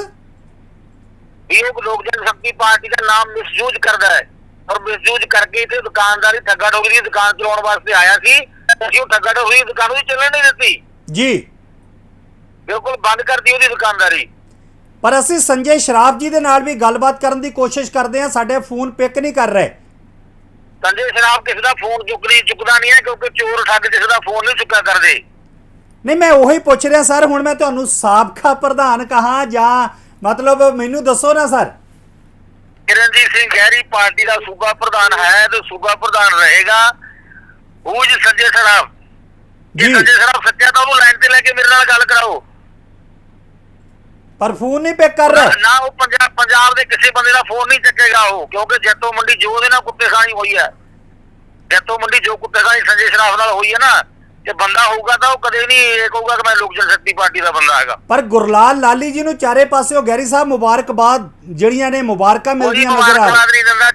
Speaker 2: ਇਹ ਲੋਕ ਜਨਸ਼ਕਤੀ ਪਾਰਟੀ ਦਾ ਨਾਮ ਮਿਸਯੂਜ਼ ਕਰਦਾ ਹੈ ਔਰ ਮਿਸਯੂਜ਼ ਕਰਕੇ ਇੱਥੇ ਦੁਕਾਨਦਾਰੀ ਠੱਗਾ ਠੋਰੀ ਦੀ ਦੁਕਾਨ ਚਲਾਉਣ ਵਾਸਤੇ ਆਇਆ ਸੀ। ਅਸੀਂ ਉਹ ਠੱਗਾ ਠੋਰੀ ਦੀ ਦੁਕਾਨ ਵੀ ਚੱਲਣ ਨਹੀਂ ਦਿੱਤੀ
Speaker 1: ਜੀ,
Speaker 2: ਬਿਲਕੁਲ ਬੰਦ ਕਰਤੀ ਉਹਦੀ ਦੁਕਾਨਦਾਰੀ।
Speaker 1: ਪਰ ਅਸੀਂ ਸੰਜੇ ਸ਼ਰਾਫ ਜੀ ਦੇ ਨਾਲ ਵੀ ਗੱਲਬਾਤ ਕਰਨ ਦੀ ਕੋਸ਼ਿਸ਼ ਕਰਦੇ ਹਾਂ, ਸਾਡੇ ਫੋਨ ਪਿਕ ਨਹੀਂ ਕਰ ਰਹੇ।
Speaker 2: ਸੰਜੇ ਸ਼ਰਾਫ ਕਿਸੇ ਦਾ ਫੋਨ ਚੁੱਕਦਾ ਨਹੀਂ ਹੈ, ਕਿਉਂਕਿ ਚੋਰ ਠੱਗ ਕਿਸੇ ਦਾ ਫੋਨ ਨਹੀਂ ਚੁੱਕਿਆ ਕਰਦੇ।
Speaker 1: ਨਹੀਂ, ਮੈਂ ਉਹੀ ਪੁੱਛ ਰਿਹਾ ਸਰ। ਹੁਣ ਮੈਂ ਤੁਹਾਨੂੰ ਸਾਬਕਾ ਪ੍ਰਧਾਨ ਕਹਾਂ ਜਾਂ ਮਤਲਬ ਮੈਨੂੰ ਦੱਸੋ ਨਾ ਸਰ।
Speaker 2: ਕਿਰਨਜੀਤ ਸਿੰਘ ਗਹਿਰੀ ਪਾਰਟੀ ਦਾ ਸੂਬਾ ਪ੍ਰਧਾਨ ਹੈ ਤੇ ਸੂਬਾ ਪ੍ਰਧਾਨ ਰਹੇਗਾ। ਉਹ ਜੀ ਸੰਜੇ ਸ਼ਰਾਫ, ਜੇ ਸੰਜੇ ਸ਼ਰਾਫ ਸੱਚਾ ਤਾਂ ਉਹਨੂੰ ਲਾਈਨ ਤੇ ਲੈ ਕੇ ਮੇਰੇ ਨਾਲ ਗੱਲ ਕਰਾਓ।
Speaker 1: ਪਰ ਫੋਨ ਨਹੀਂ ਪਿਕ ਕਰ ਰਿਹਾ
Speaker 2: ਨਾ। ਉਹ ਪੰਜਾਬ ਦੇ ਕਿਸੇ ਬੰਦੇ ਦਾ ਫੋਨ ਨਹੀਂ ਚੱਕੇਗਾ ਉਹ, ਕਿਉਂਕਿ ਜੱਤੋ ਮੰਡੀ ਜੋ ਉਹਦੇ ਨਾਲ ਕੁੱਤੇਖਾਨੀ ਹੋਈ ਹੈ, ਜੱਤੋ ਮੰਡੀ ਜੋ ਕੁੱਤੇਖਾਨੀ ਸੰਜੇ ਸ਼ਰਾਫ ਨਾਲ ਹੋਈ ਹੈ ਨਾ, ਜੇ ਬੰਦਾ ਹੋਊਗਾ ਤਾਂ ਉਹ ਕਦੇ ਨਹੀਂ ਇਹ ਕਹੂਗਾ ਕਿ ਮੈਂ ਲੋਕ ਜਨਸ਼ਕਤੀ ਪਾਰਟੀ ਦਾ ਬੰਦਾ ਹੈਗਾ।
Speaker 1: ਪਰ ਗੁਰਲਾਲ ਲਾਲੀ ਜੀ ਨੂੰ ਚਾਰੇ ਪਾਸਿਓਂ ਗਹਿਰੀ ਸਾਹਿਬ ਮੁਬਾਰਕਬਾਦ ਜਿਹੜੀਆਂ ਨੇ ਮੁਬਾਰਕਾਂ ਮਿਲਦੀਆਂ ਨਜ਼ਰ ਆ ਰਹੀਆਂ।
Speaker 2: ਮੁਬਾਰਕਬਾਦ ਨਹੀਂ ਦਿੰਦਾ,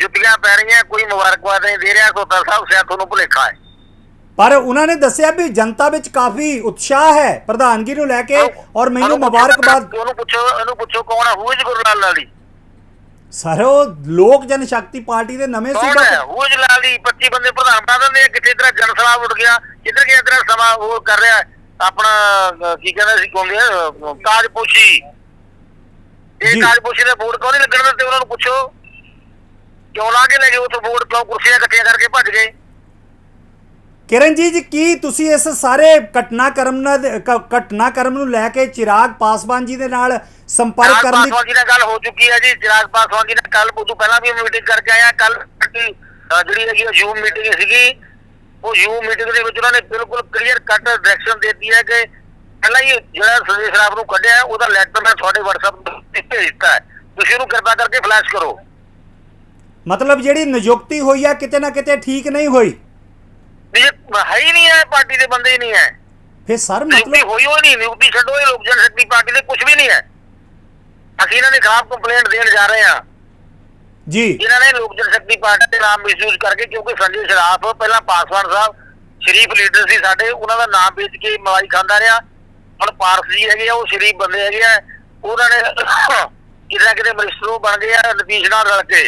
Speaker 2: ਜੁੱਤੀਆਂ ਪੈ ਰਹੀਆਂ, ਕੋਈ ਮੁਬਾਰਕਬਾਦ ਨਹੀਂ ਦੇ ਰਿਹਾ। ਸੋਤਾ ਸਾਹਿਬ ਸਿਆ ਤੁਹਾਨੂੰ ਭੁਲੇਖਾ ਹੈ।
Speaker 1: ਪਰ ਉਹਨਾਂ ਨੇ ਦੱਸਿਆ ਵੀ ਜਨਤਾ ਵਿੱਚ ਕਾਫੀ ਉਤਸ਼ਾਹ ਹੈ ਪ੍ਰਧਾਨਗੀ ਨੂੰ ਲੈ ਕੇ ਔਰ ਮੈਨੂੰ ਮੁਬਾਰਕਬਾਦ।
Speaker 2: ਉਹਨੂੰ ਪੁੱਛੋ ਕੌਣ ਹੈ ਹੂਜ ਗੁਰਲਾਲ ਲਾਲੀ?
Speaker 1: ਸਰ ਉਹ ਲੋਕ ਜਨਸ਼ਕਤੀ ਪਾਰਟੀ ਦੇ ਨਵੇਂ
Speaker 2: ਸੂਬਾ ਹੂਜ ਲਾਲੀ 25 ਬੰਦੇ ਪ੍ਰਧਾਨ ਬਣਾ ਦਿੰਦੇ ਆ। ਕਿਤੇ ਤਰ੍ਹਾਂ ਜਨ ਸਲਾਹ ਉੱਠ ਗਿਆ, ਕਿੱਧਰ ਗਿਆ ਇਧਰ ਸਮਾਂ ਉਹ ਕਰ ਰਿਹਾ ਆਪਣਾ ਕੀ ਕਹਿੰਦਾ ਸੀ ਕਹਿੰਦੇ ਤਾਜਪੋਸ਼ੀ। ਇਹ ਤਾਜਪੋਸ਼ੀ ਦੇ ਬੋਰਡ ਕਿਉਂ ਨਹੀਂ ਲੱਗਣ ਦਿੱਤੇ? ਉਹਨਾਂ ਨੂੰ ਪੁੱਛੋ ਕਿਉਂ ਲਾ ਕੇ ਲੈ ਗਏ ਉੱਥੇ ਬੋਰਡ? ਕਿਉਂ ਕੁਰਸੀਆਂ ਇਕੱਠੀਆਂ ਕਰਕੇ ਭੱਜ ਗਏ?
Speaker 1: ਕਿਰਨਜੀਤ ਜੀ, ਕੀ ਤੁਸੀਂ ਇਸ ਸਾਰੇ ਘਟਨਾਕ੍ਰਮ ਨੂੰ ਲੈ ਕੇ ਚਿਰਾਗ ਪਾਸਵਾਨ ਜੀ ਦੇ ਨਾਲ ਸੰਪਰਕ ਕਰਨ ਦੀ?
Speaker 2: ਪਾਸਵਾਨ ਜੀ ਨਾਲ ਗੱਲ ਹੋ ਚੁੱਕੀ ਹੈ ਜੀ। ਚਿਰਾਗ ਪਾਸਵਾਨ ਜੀ ਨਾਲ ਕੱਲ ਉਦੋਂ ਪਹਿਲਾਂ ਵੀ ਮੀਟਿੰਗ ਕਰਕੇ ਆਇਆ। ਕੱਲ ਜਿਹੜੀ ਹੈਗੀ ਜ਼ੂਮ ਮੀਟਿੰਗ ਸੀਗੀ, ਉਹ ਜ਼ੂਮ ਮੀਟਿੰਗ ਦੇ ਵਿੱਚ ਉਹਨਾਂ ਨੇ ਬਿਲਕੁਲ ਕਲੀਅਰ ਕੱਟ ਡਾਇਰੈਕਸ਼ਨ ਦੇ ਦਿੱਤੀ ਹੈ ਕਿ ਪਹਿਲਾਂ ਹੀ ਜਿਹੜਾ ਸੰਜੇ ਸ਼ਰਾਫ ਨੂੰ ਕੱਢਿਆ ਉਹਦਾ ਲੈਟਰ ਮੈਂ ਤੁਹਾਡੇ WhatsApp ਤੇ ਭੇਜ ਦਿੱਤਾ ਹੈ, ਤੁਸੀਂ ਉਹਨੂੰ ਕਿਰਪਾ ਕਰਕੇ ਫਲੈਸ਼ ਕਰੋ।
Speaker 1: मतलब ਜਿਹੜੀ ਨਿਯੁਕਤੀ ਹੋਈ ਹੈ ਕਿਤੇ ਨਾ ਕਿਤੇ ਠੀਕ ਨਹੀਂ ਹੋਈ।
Speaker 2: है ही नहीं है, पार्टी के बंदे ही नहीं है।
Speaker 1: फिर सर
Speaker 2: नियुक्ति
Speaker 1: मतलब
Speaker 2: हुई हो नहीं, नियुक्ति छो लोक जनशक्ति पार्टी से कुछ भी नहीं है। ਅਸੀਂ ਇਹਨਾਂ ਦੇ ਖਿਲਾਫ ਕੰਪਲੇਂਟ ਦੇਣ ਜਾ ਰਹੇ ਹਾਂ
Speaker 1: जी
Speaker 2: ਇਹਨਾਂ ਨੇ ਲੋਕ ਜਨਸ਼ਕਤੀ ਪਾਰਟੀ ਦੇ ਨਾਮ ਮਿਸਯੂਜ਼ ਕਰਕੇ, ਕਿਉਂਕਿ ਸੰਜੇ ਸ਼ਰਾਫ ਪਹਿਲਾਂ ਪਾਸਵਾਨ ਸਾਹਿਬ ਸ਼ਰੀਫ ਲੀਡਰ ਸੀ ਸਾਡੇ, ਉਹਨਾਂ ਦਾ ਨਾਮ ਵੇਚ ਕੇ ਮਲਾਈ ਖਾਂਦਾ ਰਿਹਾ। ਹੁਣ ਪਾਰਸ ਜੀ ਹੈਗੇ ਆ, ਉਹ ਸ਼ਰੀਫ ਬੰਦੇ ਹੈਗੇ ਆ, ਉਹਨਾਂ ਨੇ ਕਿਤੇ ਨਾ ਕਿਤੇ ਮਿਨਿਸਟਰ ਬਣ ਗਏ ਆ ਨਤੀਸ਼ ਨਾਲ ਰਲ ਕੇ,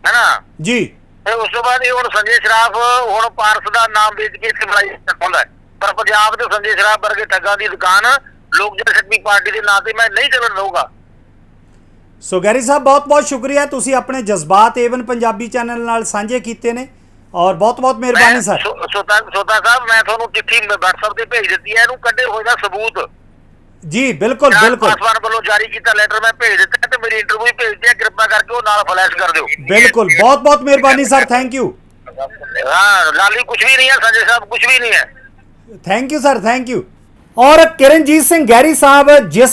Speaker 2: ਹੈਨਾ
Speaker 1: जी
Speaker 2: ਤੇ ਉਸ ਤੋਂ ਬਾਅਦ ਇਹ ਹੁਣ ਸੰਜੇ ਸ਼ਰਾਫ ਹੁਣ ਪਾਰਸ ਦਾ ਨਾਮ ਵੇਚ ਕੇ ਇੱਥੇ ਮਲਾਈ ਖਾਂਦਾ। ਪਰ ਪੰਜਾਬ ਦੇ ਸੰਜੇ ਸ਼ਰਾਫ ਵਰਗੇ ਠੱਗਾਂ ਦੀ ਦੁਕਾਨ ਲੋਕ ਜਨਸ਼ਕਤੀ ਪਾਰਟੀ ਦੇ ਨਾਂ ਤੇ ਮੈਂ ਨਹੀਂ ਚੱਲਣ ਦਊਗਾ।
Speaker 1: ਸੋ ਗੈਰੀ ਸਾਹਿਬ ਬਹੁਤ ਬਹੁਤ ਸ਼ੁਕਰੀਆ, ਤੁਸੀਂ ਆਪਣੇ ਜਜ਼ਬਾਤ ਏਵਨ ਪੰਜਾਬੀ ਚੈਨਲ ਨਾਲ ਸਾਂਝੇ ਕੀਤੇ ਨੇ ਔਰ ਬਹੁਤ ਬਹੁਤ ਮਿਹਰਬਾਨੀ ਸਰ।
Speaker 2: ਸੋਤਾ ਸਾਹਿਬ ਮੈਂ ਤੁਹਾਨੂੰ ਚਿੱਠੀ WhatsApp ਤੇ ਭੇਜ ਦਿੱਤੀ ਹੈ, ਇਹਨੂੰ ਕੱਢੇ ਹੋਏ ਦਾ ਸਬੂਤ
Speaker 1: जी बिल्कुल बिल्कुल
Speaker 2: ਪਾਸਵਾਨ ਵੱਲੋਂ ਜਾਰੀ ਕੀਤਾ ਲੈਟਰ ਮੈਂ ਭੇਜ ਦਿੱਤਾ ਤੇ ਮੇਰੀ ਇੰਟਰਵਿਊ ਵੀ ਭੇਜ ਦਿੱਤੀ ਹੈ, ਕਿਰਪਾ ਕਰਕੇ ਉਹ ਨਾਲ ਫਲੈਸ਼ ਕਰ ਦਿਓ।
Speaker 1: बिल्कुल बहुत बहुत मेहरबानी सर, थैंक यू।
Speaker 2: हाँ लाली कुछ भी नहीं है, संजय साहब कुछ भी नहीं है।
Speaker 1: Thank you sir, thank you. और किरणजीत ਸਿੰਘ ਗੈਰੀ ਸਾਹਿਬ ਜਿਸ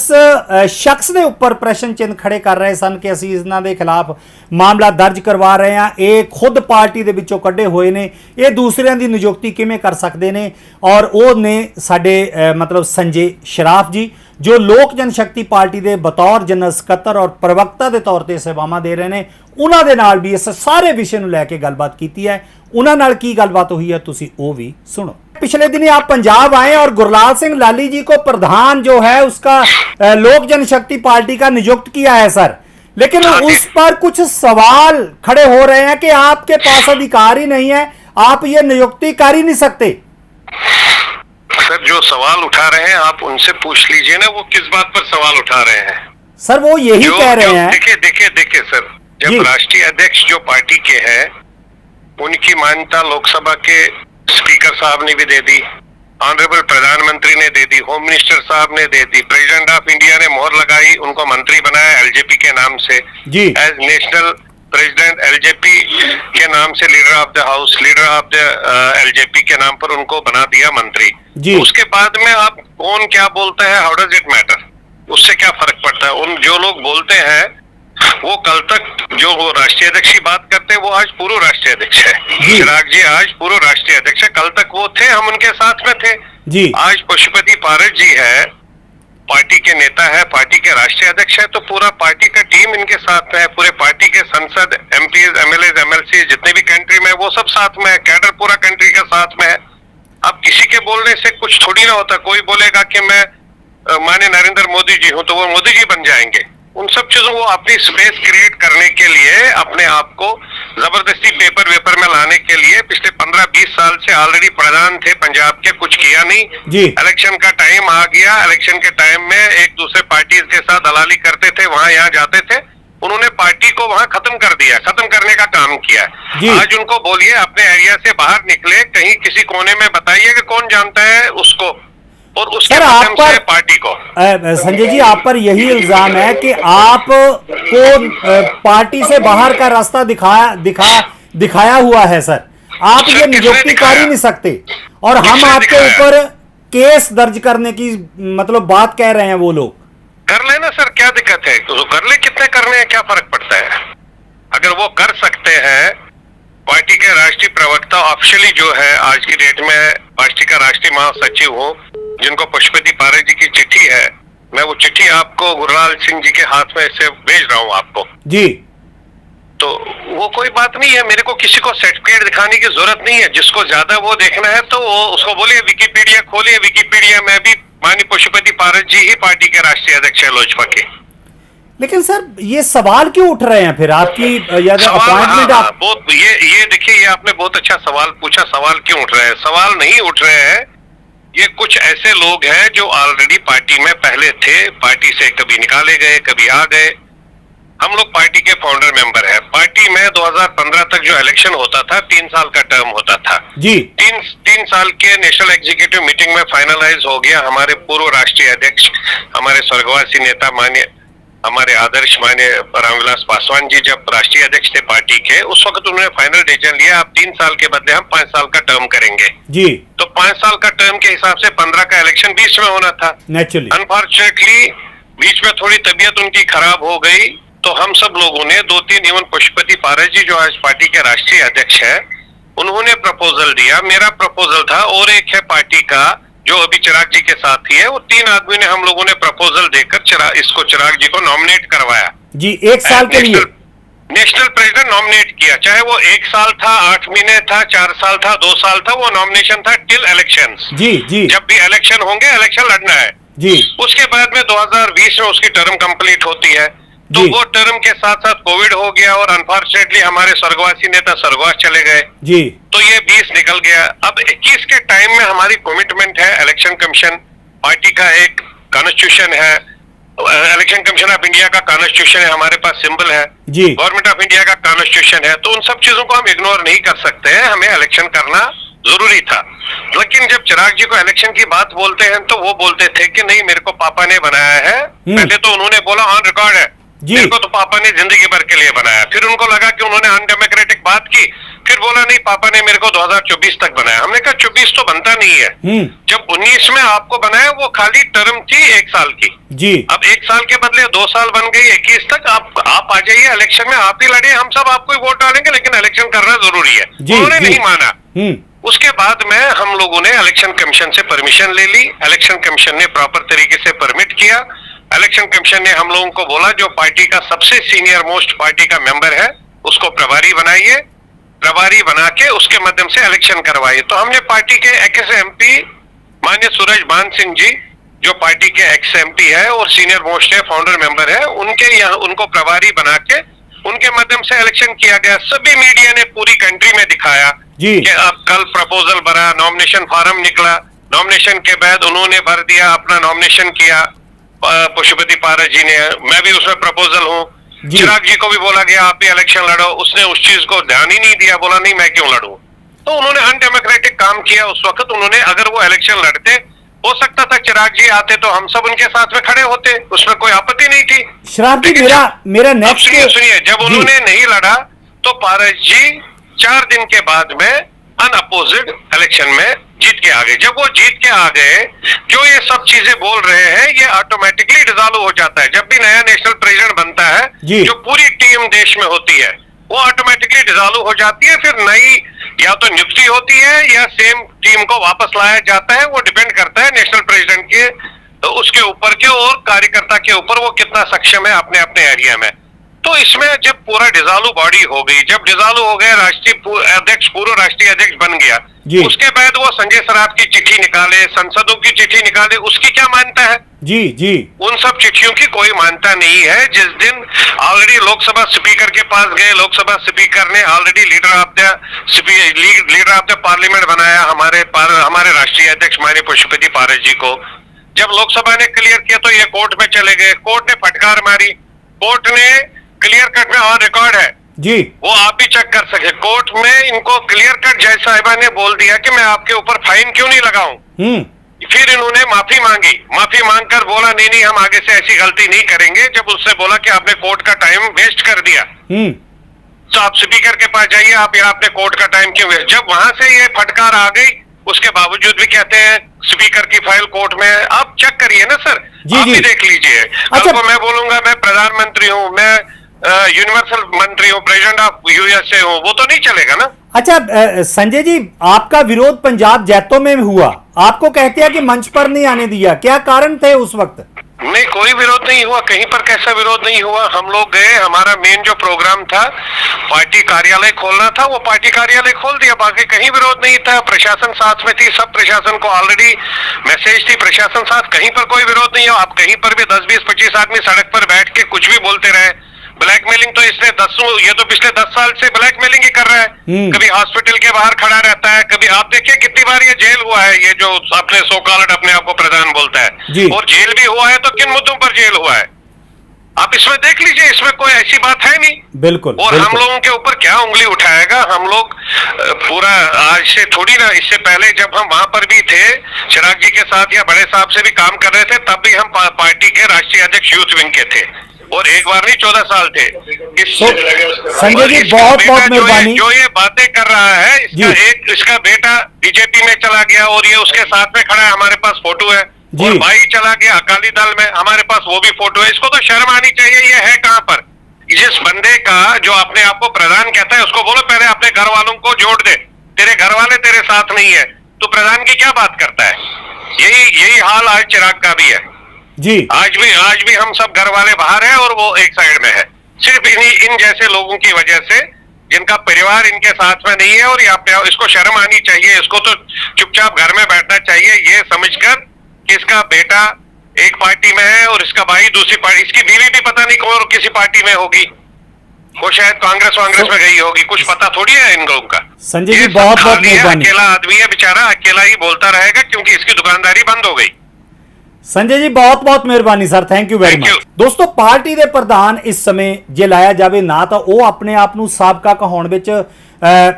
Speaker 1: ਸ਼ਖਸ ਦੇ ਉੱਪਰ ਪ੍ਰਸ਼ਨ ਚਿੰਨ੍ਹ ਖੜੇ ਕਰ ਰਹੇ ਸਨ ਕਿ ਅਸੀਂ ਇਹਨਾਂ ਦੇ ਖਿਲਾਫ ਮਾਮਲਾ ਦਰਜ ਕਰਵਾ ਰਹੇ ਹਾਂ, ਇਹ ਖੁਦ ਪਾਰਟੀ ਦੇ ਵਿੱਚੋਂ ਕੱਢੇ ਹੋਏ ਨੇ, ਇਹ ਦੂਸਰਿਆਂ ਦੀ ਨਿਯੁਕਤੀ ਕਿਵੇਂ ਕਰ ਸਕਦੇ ਨੇ? ਔਰ ਉਹ ਨੇ ਸਾਡੇ ਮਤਲਬ ਸੰਜੇ ਸ਼ਰਾਫ ਜੀ ਜੋ ਲੋਕ ਜਨਸ਼ਕਤੀ ਪਾਰਟੀ ਦੇ ਬਤੌਰ ਜਨਰਲ ਸਕੱਤਰ ਔਰ ਪ੍ਰਵਕਤਾ ਦੇ ਤੌਰ ਤੇ ਸੇਵਾਵਾਂ ਦੇ ਰਹੇ ਨੇ। ਉਹਨਾਂ ਦੇ ਨਾਲ ਵੀ ਇਸ ਸਾਰੇ ਵਿਸ਼ੇ ਨੂੰ ਲੈ ਕੇ ਗੱਲਬਾਤ ਕੀਤੀ ਹੈ। ਉਹਨਾਂ ਨਾਲ ਕੀ ਗੱਲਬਾਤ हुई है ਤੁਸੀਂ ਉਹ भी सुनो। पिछले दिन आप पंजाब आए और गुरलाल सिंह लाली जी को प्रधान जो है उसका लोक जनशक्ति पार्टी का नियुक्त किया है सर, लेकिन उस पर कुछ सवाल खड़े हो रहे हैं कि आपके पास अधिकार ही नहीं है, आप ये नियुक्ति कर ही नहीं सकते।
Speaker 3: सर जो सवाल उठा रहे हैं आप उनसे पूछ लीजिए ना, वो किस बात पर सवाल उठा रहे हैं।
Speaker 1: सर वो यही कह रहे हैं।
Speaker 3: देखिए सर, जब राष्ट्रीय अध्यक्ष जो पार्टी के हैं उनकी मान्यता लोकसभा के स्पीकर साहब ने भी दे दी, ऑनरेबल प्रधानमंत्री ने दे दी, होम मिनिस्टर साहब ने दे दी, प्रेसिडेंट ऑफ इंडिया ने मोहर लगाई, उनको मंत्री बनाया एलजेपी के नाम से, एज नेशनल प्रेसिडेंट एलजेपी के नाम से leader of the house, leader of the LJP के नाम पर उनको बना दिया मंत्री। उसके बाद में आप कौन क्या बोलता है, हाउ डज इट मैटर, उससे क्या फर्क पड़ता है? उन जो लोग बोलते हैं वो कल तक जो वो राष्ट्रीय अध्यक्ष की बात करते हैं वो आज पूर्व राष्ट्रीय अध्यक्ष है। चिराग जी आज पूर्व राष्ट्रीय अध्यक्ष है, कल तक वो थे, हम उनके साथ में थे जी। आज पशुपति पारस जी है, पार्टी के नेता है, पार्टी के राष्ट्रीय अध्यक्ष है, तो पूरा पार्टी का टीम इनके साथ में है, पूरे पार्टी के संसद एमपी एमएलए एमएलसी जितने भी कंट्री में वो सब साथ में है, कैडर पूरा कंट्री के साथ में है। अब किसी के बोलने से कुछ थोड़ी ना होता, कोई बोलेगा कि मैं माननीय नरेंद्र मोदी जी हूं तो वो मोदी जी बन जाएंगे। उन सब चीजों को अपनी स्पेस क्रिएट करने के लिए अपने आप को जबरदस्ती पेपर वेपर में लाने के लिए पिछले 15-20 साल से ऑलरेडी प्रधान थे पंजाब के, कुछ किया नहीं जी। इलेक्शन का टाइम आ गया, इलेक्शन के टाइम में एक दूसरे पार्टी के साथ दलाली करते थे, वहां यहाँ जाते थे, उन्होंने पार्टी को वहां खत्म कर दिया, खत्म करने का काम किया। आज उनको बोलिए अपने एरिया से बाहर निकले, कहीं किसी कोने में बताइए कि कौन जानता है उसको, और उसके माध्यम से पार्टी को।
Speaker 1: संजय जी आप पर यही इल्जाम है कि आप को पार्टी से बाहर का रास्ता दिखाया हुआ है सर, आप ये नियुक्ति कर ही नहीं सकते और हम आपके ऊपर केस दर्ज करने की मतलब बात कह रहे हैं। वो लोग
Speaker 3: कर लेना सर, क्या दिक्कत है, तो कर ले, कितने करने हैं, क्या फर्क पड़ता है? अगर वो कर सकते हैं, पार्टी के राष्ट्रीय प्रवक्ता ऑफिशियली जो है आज की डेट में पार्टी का राष्ट्रीय महासचिव हो, जिनको पशुपति पारस जी की चिट्ठी है, मैं वो चिट्ठी आपको गुरलाल सिंह जी के हाथ में से भेज रहा हूँ आपको
Speaker 1: जी।
Speaker 3: तो वो कोई बात नहीं है, मेरे को किसी को सर्टिफिकेट दिखाने की जरूरत नहीं है। जिसको ज्यादा वो देखना है तो वो उसको बोलिए विकिपीडिया खोलिए, विकिपीडिया में भी माननीय पशुपति पारस जी ही पार्टी के राष्ट्रीय अध्यक्ष है लोजपा के।
Speaker 1: लेकिन सर ये सवाल क्यों उठ रहे हैं फिर आपकी अपॉइंटमेंट?
Speaker 3: बहुत ये देखिए, ये आपने बहुत अच्छा सवाल पूछा, सवाल क्यों उठ रहे हैं? सवाल नहीं उठ रहे हैं, ये कुछ ऐसे लोग हैं जो ऑलरेडी पार्टी में पहले थे, पार्टी से कभी निकाले गए कभी आ गए। हम लोग पार्टी के फाउंडर मेंबर हैं। पार्टी में 2015 तक जो इलेक्शन होता था 3 साल का टर्म होता था जी। 3 साल के नेशनल एग्जीक्यूटिव मीटिंग में फाइनलाइज हो गया। हमारे पूर्व राष्ट्रीय अध्यक्ष, हमारे स्वर्गवासी नेता माननीय हमारे आदर्श माननीय रामविलास पासवान जी जब राष्ट्रीय अध्यक्ष थे पार्टी के, उस वक्त उन्होंने फाइनल डिसीजन लिया, आप 3 साल के बदले हम 5 साल का टर्म करेंगे जी। तो 5 साल का टर्म के हिसाब से 15 का इलेक्शन 20 में होना था। नेचुरली अनफॉर्चुनेटली बीच में थोड़ी तबीयत उनकी खराब हो गई, तो तो हम सब लोगों ने 2-3 इवन पशुपति पारस जी जो आज पार्टी के राष्ट्रीय अध्यक्ष है, उन्होंने प्रपोजल दिया, मेरा प्रपोजल था, और एक है पार्टी का जो अभी चिराग जी के साथ ही है, वो 3 आदमी ने हम लोगों ने प्रपोजल देकर चिराग जी को नॉमिनेट करवाया
Speaker 1: जी 1 साल के लिए
Speaker 3: नेशनल प्रेसिडेंट नॉमिनेट किया। चाहे वो 1 साल था, 8 महीने था, 4 साल था, 2 साल था, वो नॉमिनेशन था टिल इलेक्शंस।
Speaker 1: जी जी
Speaker 3: जब भी इलेक्शन होंगे, इलेक्शन लड़ना है
Speaker 1: जी।
Speaker 3: उसके बाद में 2020 में उसकी टर्म कंप्लीट होती है, तो वो टर्म के साथ साथ कोविड हो गया और अनफॉर्चुनेटली हमारे स्वर्गवासी नेता स्वर्गवास चले गए
Speaker 1: जी।
Speaker 3: तो ये 20 निकल गया। अब 21 के टाइम में हमारी कमिटमेंट है, इलेक्शन कमीशन पार्टी का एक कॉन्स्टिट्यूशन है, इलेक्शन कमीशन ऑफ इंडिया का कॉन्स्टिट्यूशन है, हमारे पास सिंबल है
Speaker 1: जी,
Speaker 3: गवर्नमेंट ऑफ इंडिया का कॉन्स्टिट्यूशन है, तो उन सब चीजों को हम इग्नोर नहीं कर सकते हैं, हमें इलेक्शन करना जरूरी था। लेकिन जब चिराग जी को इलेक्शन की बात बोलते हैं तो वो बोलते थे कि नहीं मेरे को पापा ने बनाया है। पहले तो उन्होंने बोला ऑन रिकॉर्ड है मेरे को तो पापा ने जिंदगी भर के लिए बनाया, फिर उनको लगा कि उन्होंने अनडेमोक्रेटिक बात की, फिर बोला नहीं पापा ने मेरे को 2024 तक बनाया। हमने कहा 24 तो बनता नहीं है, जब 19 में आपको बनाया वो खाली टर्म थी 1 साल की
Speaker 1: जी।
Speaker 3: अब 1 साल के बदले 2 साल बन गई, 21 तक आप आ जाइए इलेक्शन में, आप ही लड़िए, हम सब आपको ही वोट डालेंगे, लेकिन इलेक्शन करना जरूरी है। उन्होंने नहीं माना। उसके बाद में हम लोगों ने इलेक्शन कमीशन से परमिशन ले ली, इलेक्शन कमीशन ने प्रॉपर तरीके से परमिट किया। इलेक्शन कमीशन ने हम लोगों को बोला जो पार्टी का सबसे सीनियर मोस्ट पार्टी का मेंबर है उसको प्रभारी बनाइए, प्रभारी बना के उसके माध्यम से इलेक्शन करवाइए। तो हमने पार्टी के एक्स एमपी माननीय सूरज मान सिंह जी जो पार्टी के एक्स एमपी है और सीनियर मोस्ट है, फाउंडर मेंबर है, उनके यहाँ उनको प्रभारी बना के उनके माध्यम से इलेक्शन किया गया। सभी मीडिया ने पूरी कंट्री में दिखाया कि अब कल प्रपोजल भरा, नॉमिनेशन फॉर्म निकला, नॉमिनेशन के बाद उन्होंने भर दिया, अपना नॉमिनेशन किया पशुपति पारस जी ने, मैं भी उसमें प्रपोजल हूँ। चिराग जी को भी बोला गया आप भी इलेक्शन लड़ो, उसने उस चीज को ध्यान ही नहीं दिया, बोला नहीं मैं क्यों लड़ूं। तो उन्होंने अनडेमोक्रेटिक काम किया उस वक्त। उन्होंने अगर वो इलेक्शन लड़ते, हो सकता था चिराग जी आते तो हम सब उनके साथ में खड़े होते, उसमें कोई आपत्ति नहीं थी।
Speaker 1: शराब जी मेरा नेक्स्ट
Speaker 3: सुनिए, जब उन्होंने नहीं लड़ा तो पारस जी 4 दिन के बाद में अनअपोजिड इलेक्शन में जीत के आ गए। जब वो जीत के आ गए, जो ये सब चीजें बोल रहे हैं ये ऑटोमेटिकली डिसॉल्व हो जाता है। जब भी नया नेशनल प्रेसिडेंट बनता है, जो पूरी टीम देश में होती है वो ऑटोमेटिकली डिसॉल्व हो जाती है, फिर नई या तो नियुक्ति होती है या सेम टीम को वापस लाया जाता है। वो डिपेंड करता है नेशनल प्रेसिडेंट के तो उसके ऊपर के और कार्यकर्ता के ऊपर वो कितना सक्षम है अपने अपने एरिया में। तो इसमें जब पूरा डिसॉल्व बॉडी हो गई, जब डिसॉल्व हो गया राष्ट्रीय अध्यक्ष, पूर्व राष्ट्रीय अध्यक्ष बन गया, उसके बाद वो संजय सराफ की चिट्ठी निकाले, सांसदों की चिट्ठी निकाले, उसकी क्या मान्यता है?
Speaker 1: जी जी,
Speaker 3: उन सब चिट्ठियों की कोई मान्यता नहीं है। जिस दिन ऑलरेडी लोकसभा स्पीकर के पास गए, लोकसभा स्पीकर ने already leader of the parliament बनाया हमारे राष्ट्रीय अध्यक्ष माननीय पशुपति पारस जी को। जब लोकसभा ने क्लियर किया तो ये कोर्ट में चले गए, कोर्ट ने फटकार मारी, कोर्ट ने क्लियर कट में ऑन रिकॉर्ड है
Speaker 1: जी, वो
Speaker 3: आप भी चेक कर सके। कोर्ट में इनको क्लियर कट जज साहिबा ने बोल दिया कि मैं आपके ऊपर फाइन क्यों नहीं लगाऊं। फिर इन्होंने माफी मांगी, माफी मांगकर बोला नहीं नहीं हम आगे से ऐसी गलती नहीं करेंगे। जब उससे बोला कि आपने कोर्ट का टाइम वेस्ट कर दिया तो आप स्पीकर के पास जाइए, आप यहाँ अपने कोर्ट का टाइम क्यों वेस्ट। जब वहां से ये फटकार आ गई उसके बावजूद भी कहते हैं स्पीकर की फाइल कोर्ट में, आप चेक करिए ना सर, आप भी देख लीजिए।
Speaker 1: अच्छा,
Speaker 3: मैं बोलूंगा मैं प्रधानमंत्री हूँ, मैं यूनिवर्सल मंत्री हूँ, प्रेसिडेंट ऑफ यूएसए हूँ, वो तो नहीं चलेगा ना।
Speaker 1: अच्छा संजय जी, आपका विरोध पंजाब जैतों में हुआ, आपको कहते हैं कि मंच पर नहीं आने दिया, क्या कारण थे उस वक्त?
Speaker 3: नहीं, कोई विरोध नहीं हुआ, कहीं पर कैसा विरोध नहीं हुआ। हम लोग गए, हमारा मेन जो प्रोग्राम था पार्टी कार्यालय खोलना था, वो पार्टी कार्यालय खोल दिया, बाकी कहीं विरोध नहीं था। प्रशासन साथ में थी, सब प्रशासन को ऑलरेडी मैसेज थी, प्रशासन साथ, कहीं पर कोई विरोध नहीं हो। आप कहीं पर भी 10, 20, 25 आदमी सड़क पर बैठ के कुछ भी बोलते रहे। ब्लैकमेलिंग तो इसने ये तो पिछले 10 साल से ब्लैकमेलिंग ही कर रहा है। कभी हॉस्पिटल के बाहर खड़ा रहता है, कभी आप देखिए कितनी बार ये जेल हुआ है, ये जो अपने सो कॉल्ड अपने आप को प्रधान बोलता है, और जेल भी हुआ है तो किन मुद्दों पर जेल हुआ है आप इसमें देख लीजिए, इसमें कोई ऐसी बात है नहीं।
Speaker 1: बिल्कुल।
Speaker 3: और हम लोगों के ऊपर क्या उंगली उठाएगा? हम लोग पूरा आज से थोड़ी ना, इससे पहले जब हम वहां पर भी थे चिराग जी के साथ या बड़े साहब से भी काम कर रहे थे, तब भी हम पार्टी के राष्ट्रीय अध्यक्ष यूथ विंग के थे, और एक बार नहीं 14 साल थे।
Speaker 1: संजय जी बहुत बहुत मेहरबानी।
Speaker 3: जो ये बातें कर रहा है, इसका बेटा बीजेपी में चला गया और ये उसके साथ में खड़ा है, हमारे पास फोटो है, और भाई चला गया अकाली दल में, हमारे पास वो भी फोटो है। इसको तो शर्म आनी चाहिए, ये है कहां पर? जिस बंदे का जो अपने आप को प्रधान कहता है उसको बोलो पहले अपने घर वालों को जोड़ दे, तेरे घर वाले तेरे साथ नहीं है, तो प्रधान की क्या बात करता है? यही हाल आज चिराग का भी है
Speaker 1: जी। आज
Speaker 3: भी हम सब घर वाले बाहर है और वो एक साइड में है, सिर्फ इन जैसे लोगों की वजह से, जिनका परिवार इनके साथ में नहीं है। और इसको शर्म आनी चाहिए, इसको तो चुपचाप घर में बैठना चाहिए, ये समझकर कि इसका बेटा एक पार्टी में है और इसका भाई दूसरी पार्टी, इसकी बीवी भी पता नहीं कौन किसी पार्टी में होगी, वो शायद कांग्रेस में गई होगी, कुछ पता थोड़ी है इन लोगों का।
Speaker 1: संजय जी बहुत बहुत मेहरबानी।
Speaker 3: अकेला आदमी है बेचारा, अकेला ही बोलता रहेगा क्योंकि इसकी दुकानदारी बंद हो गई।
Speaker 1: संजय जी बहुत बहुत मिहरबानी sir, thank you very much. ਦੋਸਤੋ ਪਾਰਟੀ ਦੇ ਪ੍ਰਧਾਨ ਇਸ ਸਮੇਂ ਜੇ ਲਾਇਆ ਜਾਵੇ ਨਾ ਤਾਂ ਉਹ ਆਪਣੇ ਆਪ ਨੂੰ ਸਾਬਕਾ ਕਹਾਉਣ ਵਿੱਚ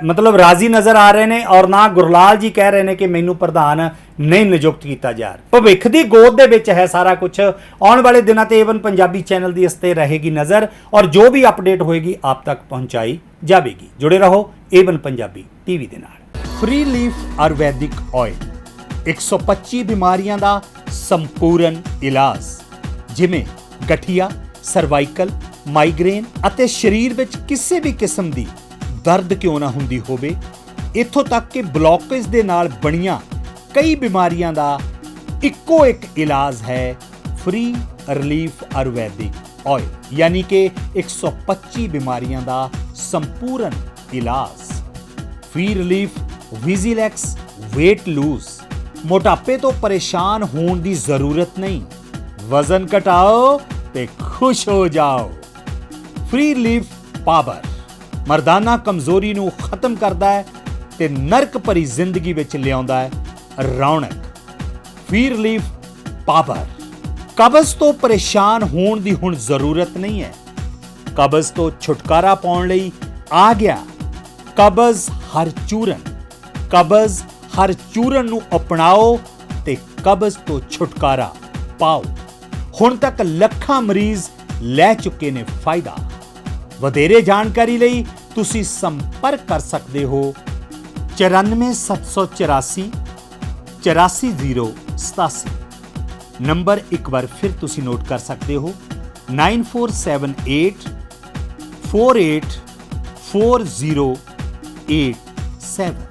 Speaker 1: ਮਤਲਬ ਰਾਜ਼ੀ ਨਜ਼ਰ ਆ ਰਹੇ ਨੇ ਔਰ ਨਾ ਗੁਰਲਾਲ ਜੀ ਕਹਿ ਰਹੇ ਨੇ ਕਿ ਮੈਨੂੰ ਪ੍ਰਧਾਨ ਨਹੀਂ ਨਿਯੁਕਤ ਕੀਤਾ ਜਾ ਰਿਹਾ। ਭਵਿੱਖ ਦੀ ਗੋਦ ਦੇ ਵਿੱਚ ਹੈ ਸਾਰਾ ਕੁਝ। ਆਉਣ ਵਾਲੇ ਦਿਨਾਂ ਤੇ ਏਵਨ ਪੰਜਾਬੀ ਚੈਨਲ ਦੀ ਇਸ ਤੇ ਰਹੇਗੀ ਨਜ਼ਰ ਔਰ ਜੋ ਵੀ ਅਪਡੇਟ ਹੋਏਗੀ ਆਪ ਤੱਕ ਪਹੁੰਚਾਈ ਜਾਵੇਗੀ। ਜੁੜੇ ਰਹੋ ਏਵਨ ਪੰਜਾਬੀ ਟੀਵੀ ਦੇ ਨਾਲ। ਫ੍ਰੀ ਲੀਫ ਆਯੁਰਵੈਦਿਕ ਆਇਲ 125 ਬਿਮਾਰੀਆਂ ਦਾ ਸੰਪੂਰਨ ਇਲਾਜ, ਜਿਵੇਂ ਗਠੀਆ, ਸਰਵਾਈਕਲ, ਮਾਈਗ੍ਰੇਨ ਅਤੇ ਸਰੀਰ ਵਿੱਚ ਕਿਸੇ ਵੀ ਕਿਸਮ ਦੀ ਦਰਦ ਕਿਉਂ ਨਾ ਹੁੰਦੀ ਹੋਵੇ, ਇੱਥੋਂ ਤੱਕ ਕਿ ਬਲੌਕੇਜ ਦੇ ਨਾਲ ਬਣੀਆਂ ਕਈ ਬਿਮਾਰੀਆਂ ਦਾ ਇੱਕੋ ਇੱਕ ਇਲਾਜ ਹੈ ਫ੍ਰੀ ਰਿਲੀਫ ਆਯੁਰਵੈਦਿਕ ਆਇਲ, ਯਾਨੀ ਕਿ 125 ਬਿਮਾਰੀਆਂ ਦਾ ਸੰਪੂਰਨ ਇਲਾਜ। ਫ੍ਰੀ ਰਿਲੀਫ ਵਿਜ਼ੀਲੈਕਸ weight lose, ਮੋਟਾਪੇ ਤੋਂ ਪਰੇਸ਼ਾਨ ਹੋਣ ਦੀ ਜ਼ਰੂਰਤ ਨਹੀਂ, ਵਜ਼ਨ ਘਟਾਓ ਤੇ ਖੁਸ਼ ਹੋ ਜਾਓ। ਫ੍ਰੀ ਰਿਲੀਫ ਪਾਵਰ ਮਰਦਾਨਾ ਕਮਜ਼ੋਰੀ ਨੂੰ ਖਤਮ ਕਰਦਾ ਹੈ ਤੇ ਨਰਕ ਭਰੀ ਜ਼ਿੰਦਗੀ ਵਿੱਚ ਲਿਆਉਂਦਾ ਹੈ ਰੌਣਕ। ਫ੍ਰੀ ਰਿਲੀਫ ਪਾਵਰ ਕਬਜ਼ ਤੋਂ ਪਰੇਸ਼ਾਨ ਹੋਣ ਦੀ ਹੁਣ ਜ਼ਰੂਰਤ ਨਹੀਂ ਹੈ। ਕਬਜ਼ ਤੋਂ ਛੁਟਕਾਰਾ ਪਾਉਣ ਲਈ ਆ ਗਿਆ ਕਬਜ਼ ਹਰ ਚੂਰਨ। ਕਬਜ਼ ਹਰ ਚੂਰਨ ਨੂੰ ਅਪਣਾਓ ਤੇ ਕਬਜ਼ ਤੋਂ ਛੁਟਕਾਰਾ ਪਾਓ। ਹੁਣ ਤੱਕ ਲੱਖਾਂ ਮਰੀਜ਼ ਲੈ ਚੁੱਕੇ ਨੇ ਫਾਇਦਾ। ਵਧੇਰੇ ਜਾਣਕਾਰੀ ਲਈ ਤੁਸੀਂ ਸੰਪਰਕ ਕਰ ਸਕਦੇ ਹੋ 94 784 84087। ਨੰਬਰ ਇੱਕ ਵਾਰ ਫਿਰ ਤੁਸੀਂ ਨੋਟ ਕਰ ਸਕਦੇ ਹੋ 9478 484087।